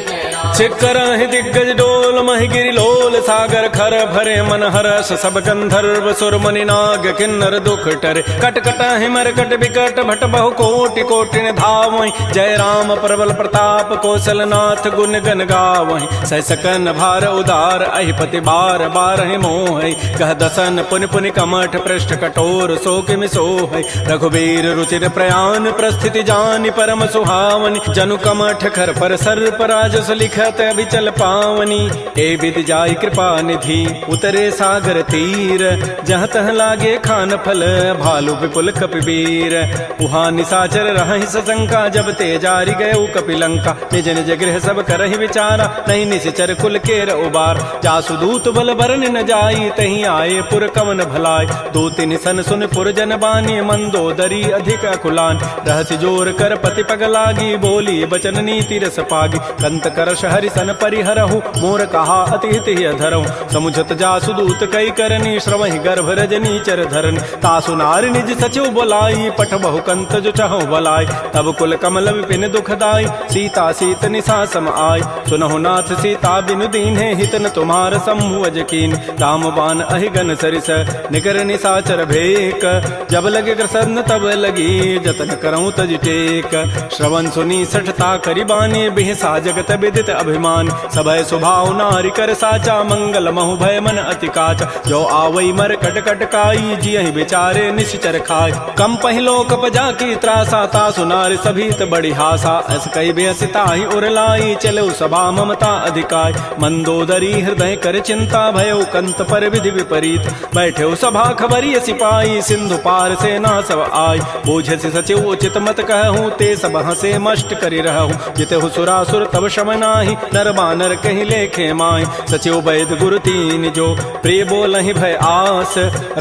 जय राम। चिक करहि दिग्गज डोल महि गिरि लोल सागर खर भरे मन हरस सब गंधर्व सुर मुनि नाग किन्नर दुख टरे कट कट हिमर कट विकट भट बहु कोटि कोटि धावहि जय राम प्रबल प्रताप कौशल नाथ गुण गन गावहि सह सकन भार उदार अहिपति बार बार मोह कह दसन पुनि पुनि कमठ पृष्ठ कठोर शोक मिसोह रघुबीर रुचिर प्रयाण प्रस्थिति जानि परम सुहावनि जनु कमठ खर पर सर्प राजस लिखत अभिचल पावनी ए विधि जाई कृपा निधि उतरे सागर तीर जहाँ तह लागे खान फल भालु विपुल कपिवीर उहा निसाचर रहि सशंका जब ते जारी गए कपिलंका निज निज गृह सब करहि विचारा नहीं निश्चर कुल केर उबार जासु दूत बल बरन न जाई तही आए पुर कवन भलाई दो तीन सन सुन पुर जन बानी मंदोदरी अधिक कुलान रहस्य जोर कर पति पग लागी बोली बचन नीति रस पागी कंत करश हरि सन परिहरहु मोर कहा अति हित धरहु समुझत जासु दूत कई करनी श्रवहि गर्भ रजनी चर धरनी तासु नार निज सचिव बोलाई पठ बहु कंत जो चहु बलाई तब कुल कमल विपिन दुखदाई सीता सीत निशा सम आय सुनहु नाथ सीता बिनु दीन्हे हितन तुम्हार समूह अजकीन राम बाण अहिगन सरिस निकर निशाचर भेक जब लगे ग्रसन तब लगी जतन करऊं तज टेक श्रवण सुनी सठता करिबानी बिहसा जगत विदित अभिमान सभय स्वभाव नारी कर साचा मंगल महु भय मन अति काचा जो आवई मर कट कट काई जियहि बेचारे निश्चर खाय कम पहिलो कप जाकी त्रासा ता सुनार सभीत बड़ी हासा अस कई बेसिता ही उरलाई चलो सभा ममता अधिकाय मंदोदरी हृदय कर चिंता भयो कंत पर विधि विपरीत बैठे सभा खबरी सिपाही सिंधु पार से ना सब आय बूझ से सचिव उचित मत कहूँ ते सब हसे मष्ट करी रहूँ जिते हु सुरासुर तब शम नाही नर बानर कहीं लेखे माय सचिव वैद गुरु तीन जो प्रिय बोलहि भय आस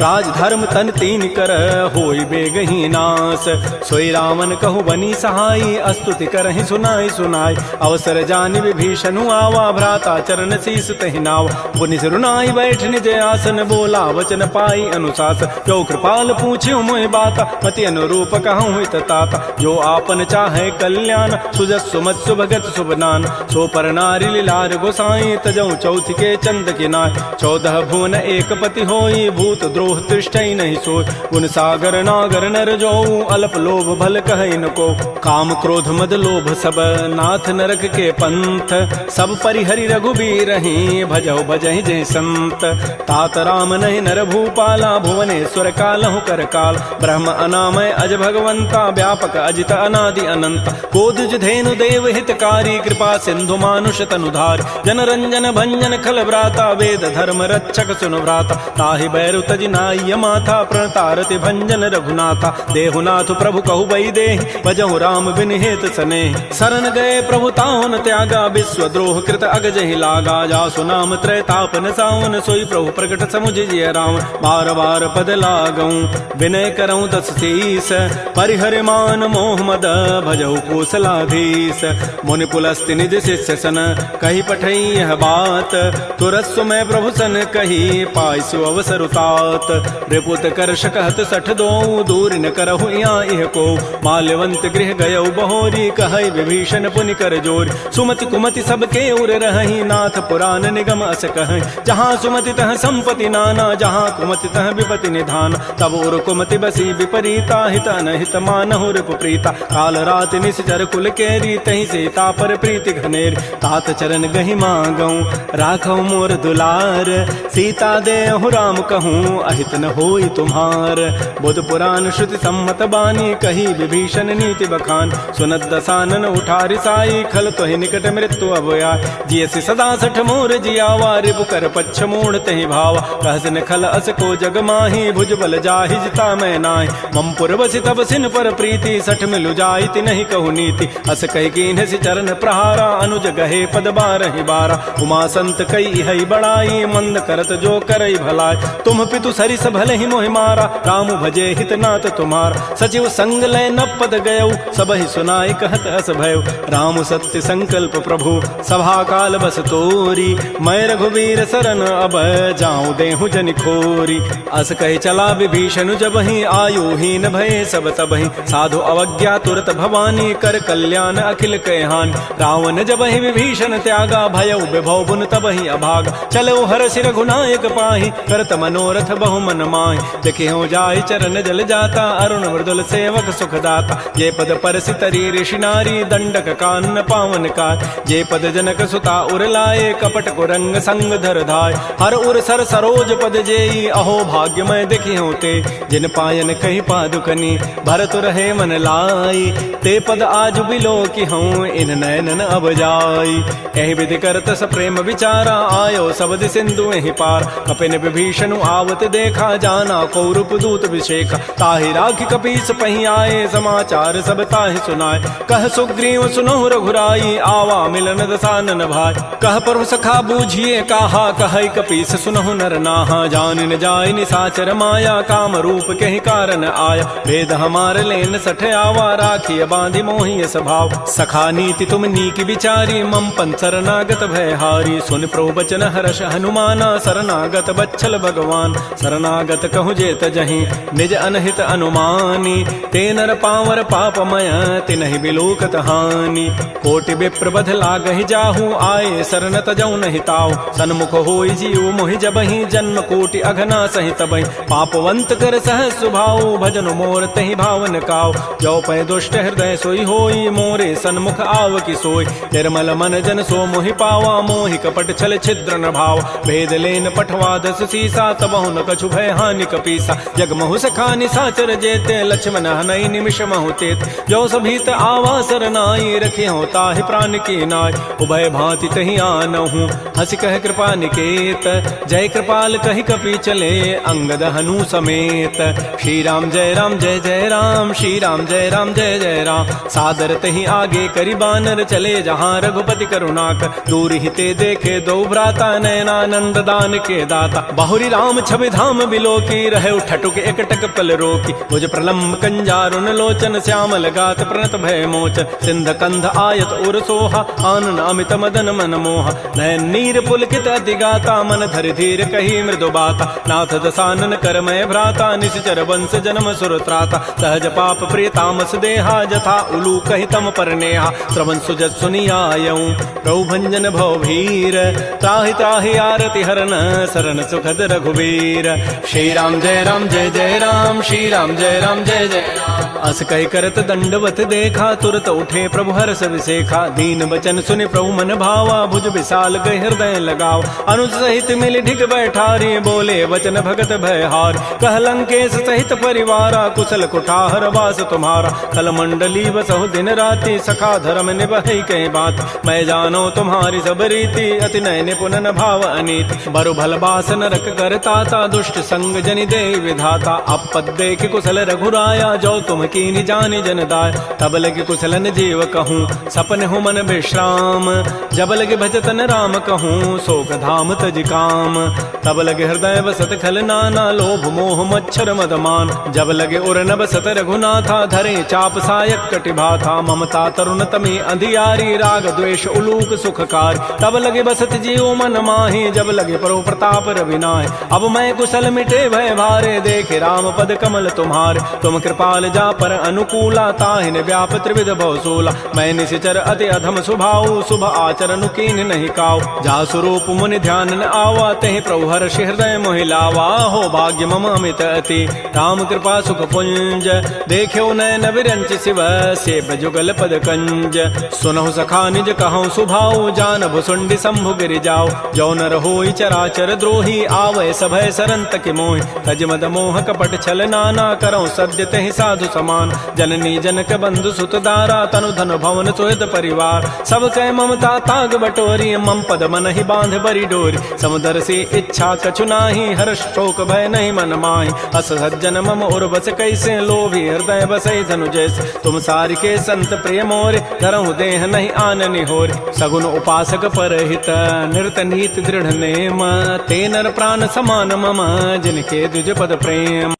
राज धर्म तन तीन कर होई बेगही नास सोई रावण कहु बनी सहाई अस्तुति करहि सुनाई सुनाई अवसर जानि विभीषणु आवा भ्राता चरण शीस तहि नाव पुनि सिरुनाई बैठ निज आसन बोला वचन पाई अनुशास जो कृपाल पूछ्यो मोहि बाता मति अनुरूप कहूँ हित ताता जो आपन चाहे कल्याण सुजस सुमत सुभगत सुबनान सो पर नारी लीलार गोसाई तजऊ चौथ के चंद के नाय 14 भुवन एक पति होई भूत द्रोह तिष्ठई नहीं सोय गुण सागर नागर नर जो अल्प लोभ भल कहै न को काम क्रोध मद लोभ सब नाथ नरक के पंथ सब परिहरि रघुबीर ही भजौ भजहि जय संत तात राम नहीं नर भूपाला भुवनेश्वर कालहु कर काल ब्रह्म अनामय अज भगवंता व्यापक अजित अनादि अनंत कोदुज धेनु देव हितकारी कृपा सिंधु मानुष तनुधार जन रंजन भंजन खल व्राता वेद धर्म रक्षक सुन व्राता ताहि बैरु तजि नाय माथा प्रणतारति भंजन रघुनाथा देहुनाथ प्रभु कहु बई देहि भजहु राम बिन हेत सने शरण गए प्रभु ताहुन त्यागा विश्व द्रोह कृत अगजहि लागा जासु नाम त्रैतापन सावन सोई प्रभु प्रकट समुझ जिय राम बार बार पद लागऊं विनय करऊं दस शीस परिहर मान मोह मद भजहु कौशलाधीश मुनि पुलस्ति निज शिष्य सन कही पठई यह बात तुरस्व में प्रभु सन कही पाइसु अवसर उतात रिपुत कर शकहत सठ दो दूर न करहु इह को माल्यवंत गृह गयौ बहोरी कहै विभीषण पुनि कर जोर सुमति कुमति सबके उर रहि नाथ पुराण निगम अस कहै जहाँ सुमति तह संपत्ति नाना जहाँ कुमति तह विपति निधान तब उर कुमति बसी विपरीता हित अनहित मानहु रिपु प्रीता काल रात निश्चर कुल केरी तहि सीता पर प्रीति घनेर तात चरण गहि मांगऊं राखौ मोर दुलार सीता देहु राम कहूँ अहित न होई तुम्हार बुध पुराण श्रुति सम्मत बानी कही विभीषण नीति बखान सुनत दसानन उठारि साई खल तोहि निकट मृत्यु अभया जियसि सदा सठ मोर जियावा रिपु कर पच्छ मूढ़ तहि भावा कहसिन खल अस को जग माही भुज बल जाहि जिता मैं नाहि मम पुर बसि तब सिन पर प्रीति सठ मिलु जाइति नहीं कहु नीति अस कहि कीन्हसि चरण प्रहारा अनुज गहे पद बारहि बारा उमा संत कई हई बड़ाई मंद करत जो करई भलाई तुम पितु सरिस भले ही मोहि मारा राम भजे हित नाथ तुम्हार सचिव संग लय न पद गयौ सबहि सुनाई कहत अस भयउ राम सत्य संकल्प प्रभु सभा काल बस तोरी मैं रघुवीर शरण अब जाऊं देहु जनि खोरी अस कहि चला विभीषण जबहि आयु हीन भय सब तबहि साधु अवज्ञा तुरत भवानी कर कल्याण अखिल कहान रावण जबहि विभीषण त्यागा भयउ विभव बुन तबहि अभागा भाग चलो हर सिर गुनायक पाही करत मनोरथ बहु मन माही देखे हो जाय चरण जल जाता अरुण मृदुल सेवक सुखदाता ये पद परसि तरी ऋषि नारी दंडक कान पावन का जे पद जनक सुता उर लाए कपट कुरंग संग धर धाय हर उर सर सरोज पद जेई अहो भाग्यमय देखी होते जिन पायन कही पादुकनी भरत रहे मन लाई ते पद आज बिलो की हूँ इन नयनन अब जाई एहि विधि करत स प्रेम विचारा आयो सबद सिंधु एहि पार कपिन विभीषण आवत देखा जाना कौरूप दूत विषेखा ताहि राखी कपीस पही आए समाचार सब ताहि सुनाए कह सुग्रीव सुनहु रघुराई आवा मिलन दसानन भाई कह प्रभु सखा बूझिए कहा कह कपीस सुनहु नर नाहा जान न जाय निसाचर माया काम रूप के कारण आया भेद हमार लेन सठ आवा राखिय बांधि मोहि स्वभाव सखा नीति तुम नीक विचारी मम पन शरणागत भय हारी सुन प्रभु बचन हर्ष हनुमाना शरणागत बच्छल भगवान शरणागत कहु जेत जहीं निज अनहित अनुमानी ते नर पावर पापमय तिनहि बिलोकत हानि कोटि विप्रबध लागहि जाहू आए शरण तजौ नहीं ताऊ सन्मुख होई जीव मोहि जबहि जन्म कोटि अघना सहि तबहि पापवंत कर सह सुभाऊ भजन मोर तहि भावन काऊ जो पै दुष्ट हृदय सोई होई मोरे सन्मुख आव की सोई निर्मल मन जन सो मोहि पावा मोहि कपट छल छिद्र न भाव भेद लेन पठवा दस सीसा तबहु न कछु भय हानि कपीसा जग महु सखानि साचर जेते लक्ष्मण हनई निमिष महु तेत जो सभीत आवा सरनाई रखे हो ताहि प्राण की नाय उभय भांति तहि आनहु हंस कह कृपा निकेत जय कृपाल कहि कपि चले अंगद हनु समेत श्री राम जय राम श्री राम जय जय राम सादर तहि आगे करि बानर चले जहाँ रघुपति करुणाकर दूर हिते देखे दो भ्राता नयनानंद दान के दाता बाहुरी राम छवि धाम बिलो की रहे ठटुक एकटक पल रोकी भुज प्रलम्ब कंजारुन लोचन श्यामल गात प्रणत भय मोचन सिंध कंध आयत उर सोहा आनन अमित मदन मन मोहा नयन नीर पुलकित अतिगाता मन धरि धीर कही मृदु बाता नाथ दसानन करमय भ्राता निश्चर वंश जन्म सुर त्राता सहज पाप प्रिय तामस देहा जथा उलू कहि तम पर नेहा श्रवण सुजत सुनियायऊ प्रभु भंजन भव भीर त्राहि त्राहि आरति हरन शरण सुखद रघुवीर श्री राम जय राम श्री राम जय जय राम अस कहि करत दंडवत देखा तुरत उठे प्रभु हर्ष विसेखा दीन बचन सुनि प्रभु मन भावा भुज विशाल गए हृदय लगाव अनुज सहित मिल ढिग बैठारी बोले वचन भगत भय हार कह लंकेश सहित परिवारा कुशल कुठार वास तुम्हारा कल मंडली बसहु दिन राति सखा धर्म निभहि कहीं बात मैं जानो तुम्हारी सब रीति अति नय निपुण न भाव अनीति बरु भल बास नरक करताता दुष्ट संग जनि दे विधाता अपद देख कुशल रघुराया जो तुम कीनि जानि जन दाय तब लगे कुशलन जीव कहूँ सपन हो मन विश्राम जब लगे भजतन राम कहूँ शोक धाम तज काम तब लगे हृदय बसत खल नाना लोभ मोह मच्छर मदमान जब लगे उर न बसत रघुनाथा धरे चाप सायक कटिभाथा ममता तरुण तमी अंधियारी राग द्वेष उलूक सुखकार तब लगे बसत जीव मन माही जब लगे परो प्रताप रविनाय अब मैं कुशल मिटे भय भारे देखे राम पद कमल तुम्हारे तुम कृपाल जा पर अनुकूला ताहिन व्याप त्रिविध भवसूला मैं निशिचर अति अधम स्वभाव शुभ आचरण कीन नहीं काव जा स्वरूप मुनि ध्यान न आवा तहि प्रभु हर्ष हृदय मोहि लावा हो भाग्य मम अमित अति राम कृपा सुख पुंज देख्यो नयन विरंच शिव से जुगल पद कंज सुनहु सखा निज कहूँ सुभाव जान भुसुंडी शंभु गिरि जाओ जो नर होई चराचर द्रोही आवय सभय सरंत के मोहि तज मद मोह कपट छल नाना करौ सद्य तहि साधु समान जननी जनक बंधु सुत दारा तनु धन भवन सुहृद परिवार सब कह ममता ताग बटोरी मम पद मन ही बांध बरी डोरी समुदर से इच्छा कछु नाही हर्ष शोक भय नहीं मन माही अस सज्जन मम उर बस कैसे लोभी हृदय बसई धनु जैसे तुम सारि के संत प्रिय मोरे धरहु देह नहीं आननि होरे सगुन उपासक परहित निरत नीत दृढ़ नेम ते नर प्राण समान मम जिनके द्विज पद प्रेम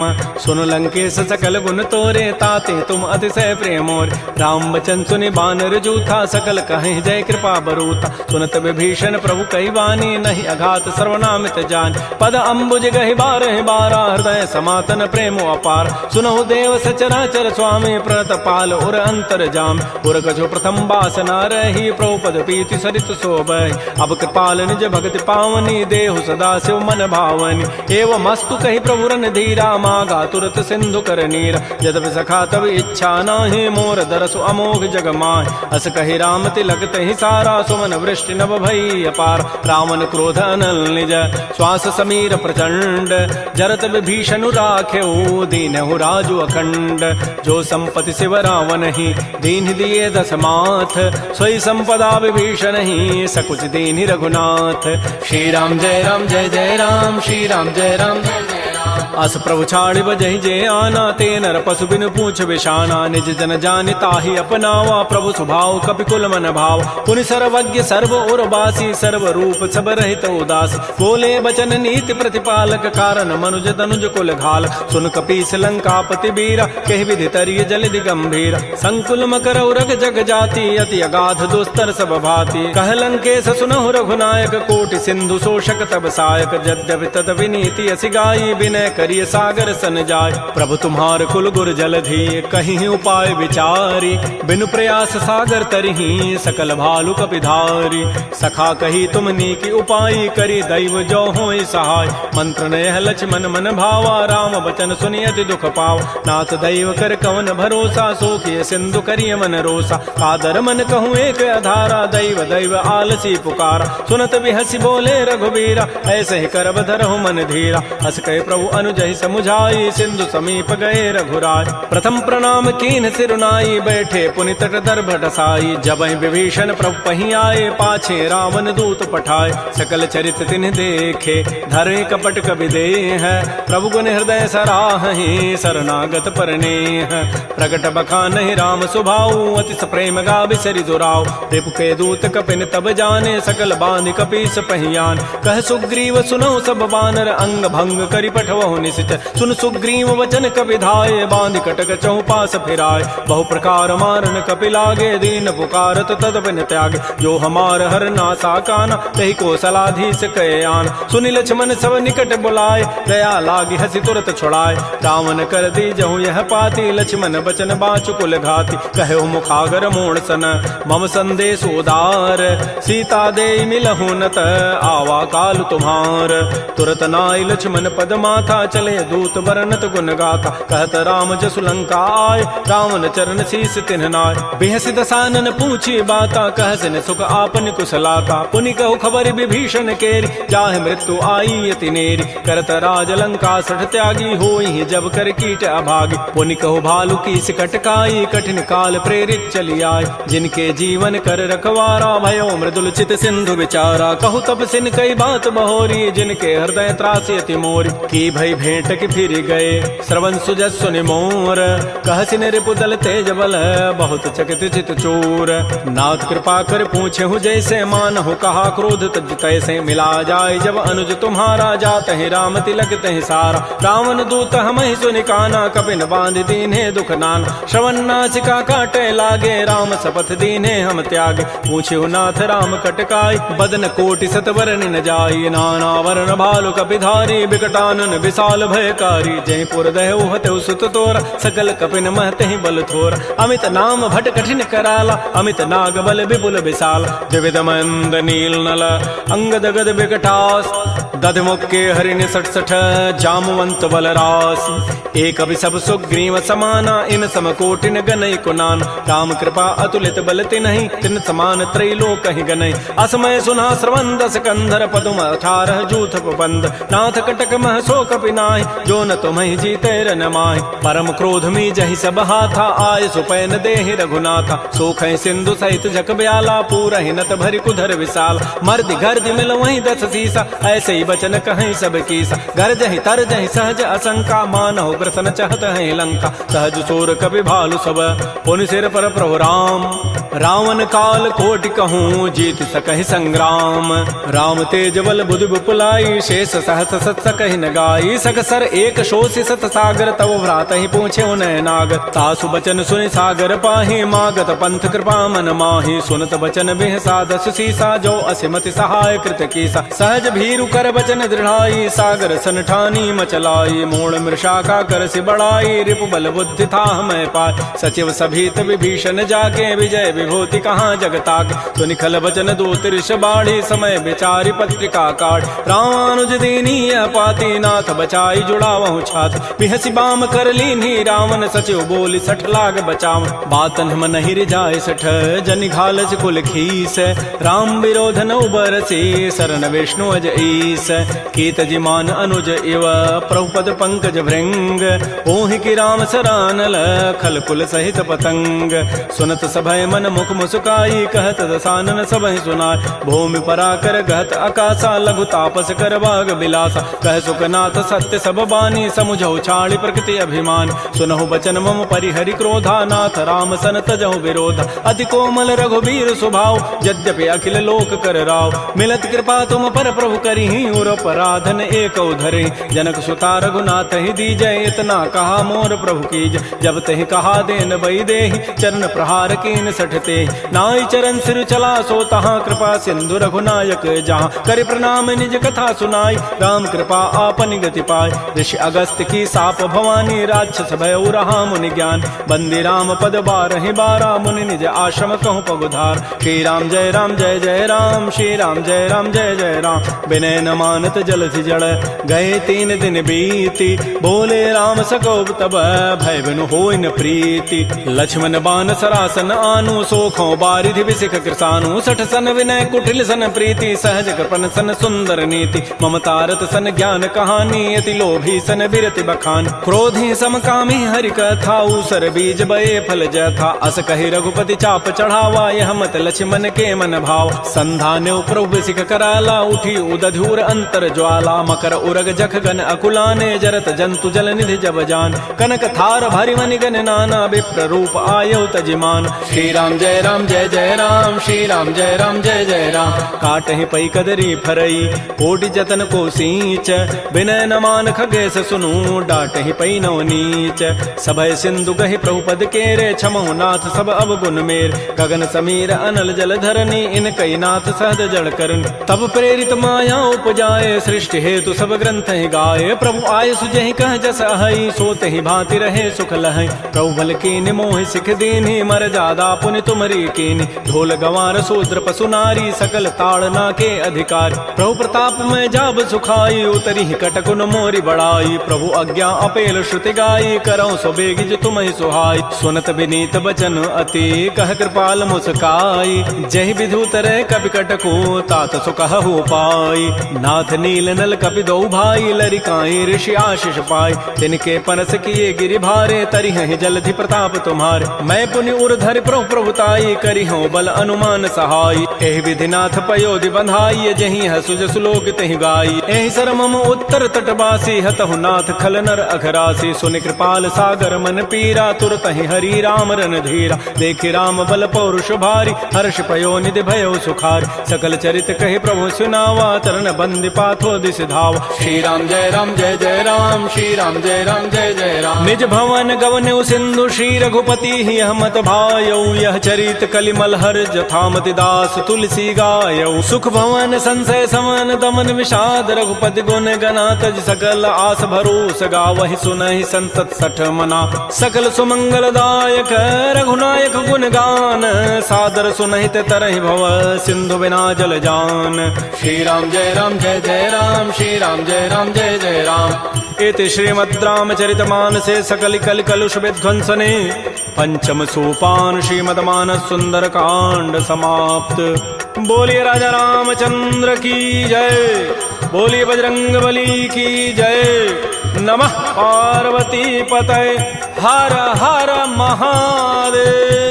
सुन लंकेश सकल गुण तोरे ताते तुम अतिशय प्रिय मोरे राम बचन सुनि बानर जूथा सकल कहीं जय कृपा बरूता सुनत विभीषण प्रभु कई वाणी नहीं अघात सर्वनामित जान पद अम्बुज गहि बारह बारा हृदय समातन प्रेम अपार सुनहु देव सचराचर स्वामी प्रणत पाल उर अंतर जाम उर कछु प्रथम बासना रही प्रभुपद पीति सरित शोभय अब कृपाल काल निज भक्ति पावनी, देहु सदा शिव मन भावनी। एवं मस्तु कही प्रभु रन धीरा, मागा तुरत सिंधु कर नीरा। यद्यपि सखा तब इच्छा नाही, मोर दरसु अमोघ जग माय। अस कही राम तिलक तहि सारा, सुमन वृष्टि नभ भई अपार। रावण क्रोध अनल निज, श्वास समीर प्रचंड। जरत विभीषण राख्यऊ, दीनहु राजु अखंड। जो संपत्ति शिव रावण ही, दीन दिए दस माथ। सोई संपदा विभीषण ही, सकुच दीन रघुनाथ। श्री राम जय राम जय जय राम, श्री राम जय राम जय जय राम। अस प्रभु छाड़ि बजहि जे आना, ते नर पशु बिनु पूछ विशाना। निज जन जानि ताहि अपनावा, प्रभु स्वभाव कपिकुल मन भाव। पुनि सर्वज्ञ सर्व और बासी, सर्व रूप सब रहित उदास। बोले बचन नीति प्रतिपालक, कारण मनुज तनुज कुल घाल। सुन कपीस लंकापति बीरा, कहि विधि तरिय जलधि गंभीर। संकुल मकर उरग जग जाति, अति अगाध दुस्तर सब भाति। कह लंकेश सुनहु रघुनायक, कोटि सिंधु शोषक तब सायक। यद्यपि तदपि नीति असि गाई, विनय करिय सागर सन जाय। प्रभु तुम्हार कुल गुर जलधि, कहीं उपाय विचारी। बिनु प्रयास सागर तरही, सकल भालु कपिधारी। सखा कही तुम नीकी उपाय, करी दैव जो होय सहाय। मंत्र नयह लक्ष्मण मन भावा, राम बचन सुनि अति दुख पाव। नाथ दैव कर कवन भरोसा, सोखिय सिंधु करिय मन रोसा। कादर मन कहूँ एक अधारा, दैव दैव आलसी पुकारा। सुनत बिहसी बोले रघुबीरा, ऐसे ही करब धरहु मन धीरा। हस कहे प्रभु अनुजहि समुझाई, सिंधु समीप गए रघुराय। प्रथम प्रणाम कीन सिरुनाई, बैठे पुनि तट दर्भ ढसाई। जबहि विभीषण प्रभु पहि आए, पाछे रावण दूत पठाए। सकल चरित तिन्ह देखे, धरे कपट कवि देह। प्रभु गुण हृदय सराहि, शरणागत परनेह। प्रगट बखानहि राम सुभाऊ, अति प्रेम गावि सरि दुराऊ। रिपु के दूत कपिन तब जाने, सकल बांधि कपीस पहियान। कह सुग्रीव सुनौ सब बानर, अंग भंग करि पठवहु निशिच। सुन सुग्रीव वचन कपि धाये, बांधि कटक चहुपास फिराय। बहु प्रकार मारन कपि लागे, दीन पुकारत तदपिन त्यागे। जो हमार हर नासा काना, तहि को सलाधीस कहे आन। सुनि लक्ष्मण सब निकट बुलाए, दया लागी हसी तुरत छुड़ाए। रावण कर दी जहु यह पाती, लक्ष्मण बचन बाचु कुल घाती। कहो मुखागर मोड़ सन, मम संदेश उदार। सीता दे मिलहु नत, आवा काल तुम्हार। तुरत नाई लक्ष्मण पद माथा, चले दूत बरनत गुण गाथा। कहत राम जसु लंका आय, रावण चरण शीस तिन्ह नाय। बेहसी दसानन पूछी बाता, कहसिन सुख आपन कुशलाता। पुनि कहु खबर विभीषण केरी, जाहि मृत्यु आई अति नेरी। करत राज लंका सठ त्यागी, होई जब कर कीट अभागी। पुनि कहु भालु की सिकटकाई, कठिन काल प्रेरित चली आय। जिनके जीवन कर रखवारा, भयो मृदुल चित सिंधु विचारा। कहु तब सिन कई बात बहोरी, जिनके हृदय त्रासी अति मोरी। की भई भेंट की फिर गए, श्रवण सुजस सुनि मोर। कहसिन रिपु दल तेज बल, बहुत चकित चित चोर। नाथ कृपा कर पूछे हूँ जैसे, मानहु कहा क्रोध तज तैसे। मिला जाय जब अनुज तुम्हारा, जात है राम तिलक तहि सारा। रावण दूत हमहि सुनि काना, कपिन बांध दीन्हे दुख नाना। श्रवण नासिका काटे लागे, राम शपथ दीन्हे हम त्यागे। पूछे नाथ राम कटकाई, बदन कोटि सतवरनि न जाई। नाना वर्ण भालु कपिधारी, विकटानन विशाल भयकारी। जयपुर दहु हतु सुत तोरा, सकल कपिन महते बल थोर। अमित नाम भट कठिन कराला, अमित नाग बल विपुल विशाल। द्विविध मंद नील नल, अंगद गद विकटास। दधमुख के हरिण सठ सठ, जामवंत बल रास। एक सब सुग्रीव समाना, इन सम कोटिन गनई कुनान। राम कृपा अतुलित बल तिन्हि, तिन समान त्रैलोक कहि गनई। असमय सुना श्रवण दस कंधर, पदुम 18 जूथ बंद। नाथ कटक मह सो कपि नाहि, जो न तुम्हि जीते रन माहि। परम क्रोध मी जहि सब हाथा, आय सुपैन देहि रघुनाथा। सोखै सिंधु सहित जक ब्याला, पूरहि नत भरि कुधर विशाल। मर्दि गर्दि मिल वहीं 10 सीसा, ऐसे ही बचन कहीं सब कीसा। गरजहि तरजहि सहज असंका, मानहु ग्रसन चहत है लंका। सहज सोर कपि भालु सब, पुनि सिर पर प्रभु राम। रावण काल कोटि कहूँ, जीत सकहि संग्राम। राम तेज बल बुधि बुपुलाई, शेष सहस सत सकहि न गाई। सकसर एक शोषि सत सागर, तब भ्रात ही पूछे उन्हें नाग। तासु बचन सुनि सागर पाहि, मागत पंथ कृपा मन माहि। सुनत बचन बिह साधस सीसा, जो असिमति सहाय कृत कीसा। सहज भीरु कर बचन दृढ़ाई, सागर सन ठानी मचलाई। मूल मृषा का कर सि बढ़ाई, रिपु बल बुद्धि था मैं पाय। सचिव सभीत विभीषण जाके, विजय विभूति कहाँ जगताके। सुनि खल बचन दूत ऋष बाढ़ी, समय विचारि पत्रिका काढ़। रामानुज दीनी यह पाती, नाथ बचाई जुड़ावहु छात। बिहसि बाम कर लीन्ही रावण, सचिव बोली सठ लाग बचाव। बातन मन ही रिजाय सठ, जनि घालस कुल खीस। राम विरोध न उबरसी, सरन विष्णु अज ईस। कीत जिमान अनुज इव, प्रभुपद पंकज भृंग। ओहि की राम सरानल, खल कुल सहित पतंग। सुनत सभय मन मुख मुस्काई, कहत दसानन सबहि सुनाय। भूमि पराकर गहत आकाशा, लघु तापस कर बाग बिलासा। कह सुखनाथ सत्य सब बानी, समुझौ छाड़ी प्रकृति अभिमान। सुनहु बचन मम परिहरि क्रोधा, नाथ राम सन तजहु विरोधा। अति कोमल रघुबीर स्वभाव, यद्यपि अखिल लोक कर राव। मिलत कृपा तुम पर प्रभु करिहि, उर पराधन एक धरे। जनक सुता रघुनाथ ही दीजय, इतना कहा मोर प्रभु कीज। जब तहि कहा देन बई देहि, चरण प्रहार कीन सठते। नाई चरण सिर चला सो तहाँ, कृपा सिंधु रघुनायक जहाँ। कर प्रणाम निज कथा सुनाई, राम कृपा आपन गति पाय। ऋषि अगस्त की साप भवानी, राक्षस भय रहा मुनि ज्ञान। बंदी राम पद बारहि बारा, मुनि निज आश्रम कहूँ पगुधार। श्री राम जय राम जय जय राम, श्री राम जय राम जय जय राम। विनय न मानत जलधि जड़, गए 3 दिन बीती। बोले राम सकोप तब, भय बिनु होय न प्रीति। लक्ष्मण बान सरासन आनु, सोखों बारिधि विसिख कृसानु। सठ सन विनय कुटिल सन प्रीति, सहज कृपन सन सुंदर नीति। ममतारत सन ज्ञान कहानी, अति लोभी सन बिरति बखान। क्रोधी समकामी हरि कथा, ऊसर बीज बये फल जथा। अस कहि रघुपति चाप चढ़ावा, यह मत लक्ष्मण के मन भाव। संधान्यो प्रभु सिख कराला, उठी उदधूर अंतर ज्वाला। मकर उरग जख गन अकुलाने, जरत जंतु जल निधि जब जान। कनक थार भरि मनि गन नाना, विप्र रूप आयौ तजिमान। श्री राम जय राम, श्री राम जय राम जय जय राम। काटहि पै कदरी फरई, कोटि जतन को सींच। विनय न मान खगेश सुनु, डाटहि पै नव नीच। सभय सिंधु गहि प्रभुपद केरे, क्षमहु नाथ सब अवगुण मेर। गगन समीर अनल जल धरनी, इन कई नाथ सहज जड़ करन। तब प्रेरित माया उपजाए, सृष्टि हेतु सब ग्रंथ ही गाये। प्रभु आय सुजहि कह जस अहै, सोते ही भांति रहे सुख लहै। प्रभु भल कीन्हि मोहि सिख दीन्हि, मर जादा पुनि तुमरी कीन्हि। ढोल गंवार शूद्र पशु नारी, सकल ताड़ना के अधिकार। प्रभु प्रताप में जाब सुखाई, उतरी कटकुन मोरी बड़ाई। प्रभु आज्ञा अपेल श्रुति गाई, करौ सो बेगिज तुम ही सुहाई। सुनत विनीत बचन अति, कह कृपाल मुस्काई। जहि विधु तरह कपि कटको, तात सुकहु पाई। नाथ नील नल कपि दो भाई, लरिकाई ऋषि आशीष पाई। तिनके परस किए गिरि भारे, तरिहहि जलधि प्रताप तुम्हारे। मैं पुनि उर्धरि प्रभु प्रभुताई, करिहु बल अनुमान सहाई। एहि विधि नाथ पयोधि बंधाई, जहि हसु जसु लोक तहि गाई। एहि सर मम उत्तर तटवासी, हतहु नाथ खल नर अघरासी। सुनि कृपाल सागर मन पीरा, तुरत ही हरि राम रन धीरा। देखि राम बल पौरुष भारी, हर्ष पयो निधि भयो सुखारी। सकल चरित कहि प्रभु सुनावा, चरण बंदि पाथो दिस धावा। श्री राम जय राम, श्री राम जय जय राम। निज भवन गवन्यु सिंधु, श्री रघुपति ही हमत भायौ। यह चरित कलिमल हर जथामति दास तुलसी गायौ। सुख भवन संशय समन दमन विषाद, रघुपति गुण गना तज सकल आस भरोस गावहि। सुनहि संतत सठ मना, सकल सुमंगल दायक रघुनायक गुण गान। सादर सुनहित तरहि भव, सिंधु बिना जल जान। श्री राम जय राम, श्री राम जय जय राम। इति श्रीमद् रामचरितमानसे सकल कल कलुष विध्वंसने, पंचम सोपान श्रीमद्मानस सुंदर कांड समाप्त। बोलिए राजा रामचंद्र की जय, बोलिए बजरंग बली की जय। नमः पार्वती पतये, हर हर महादेव।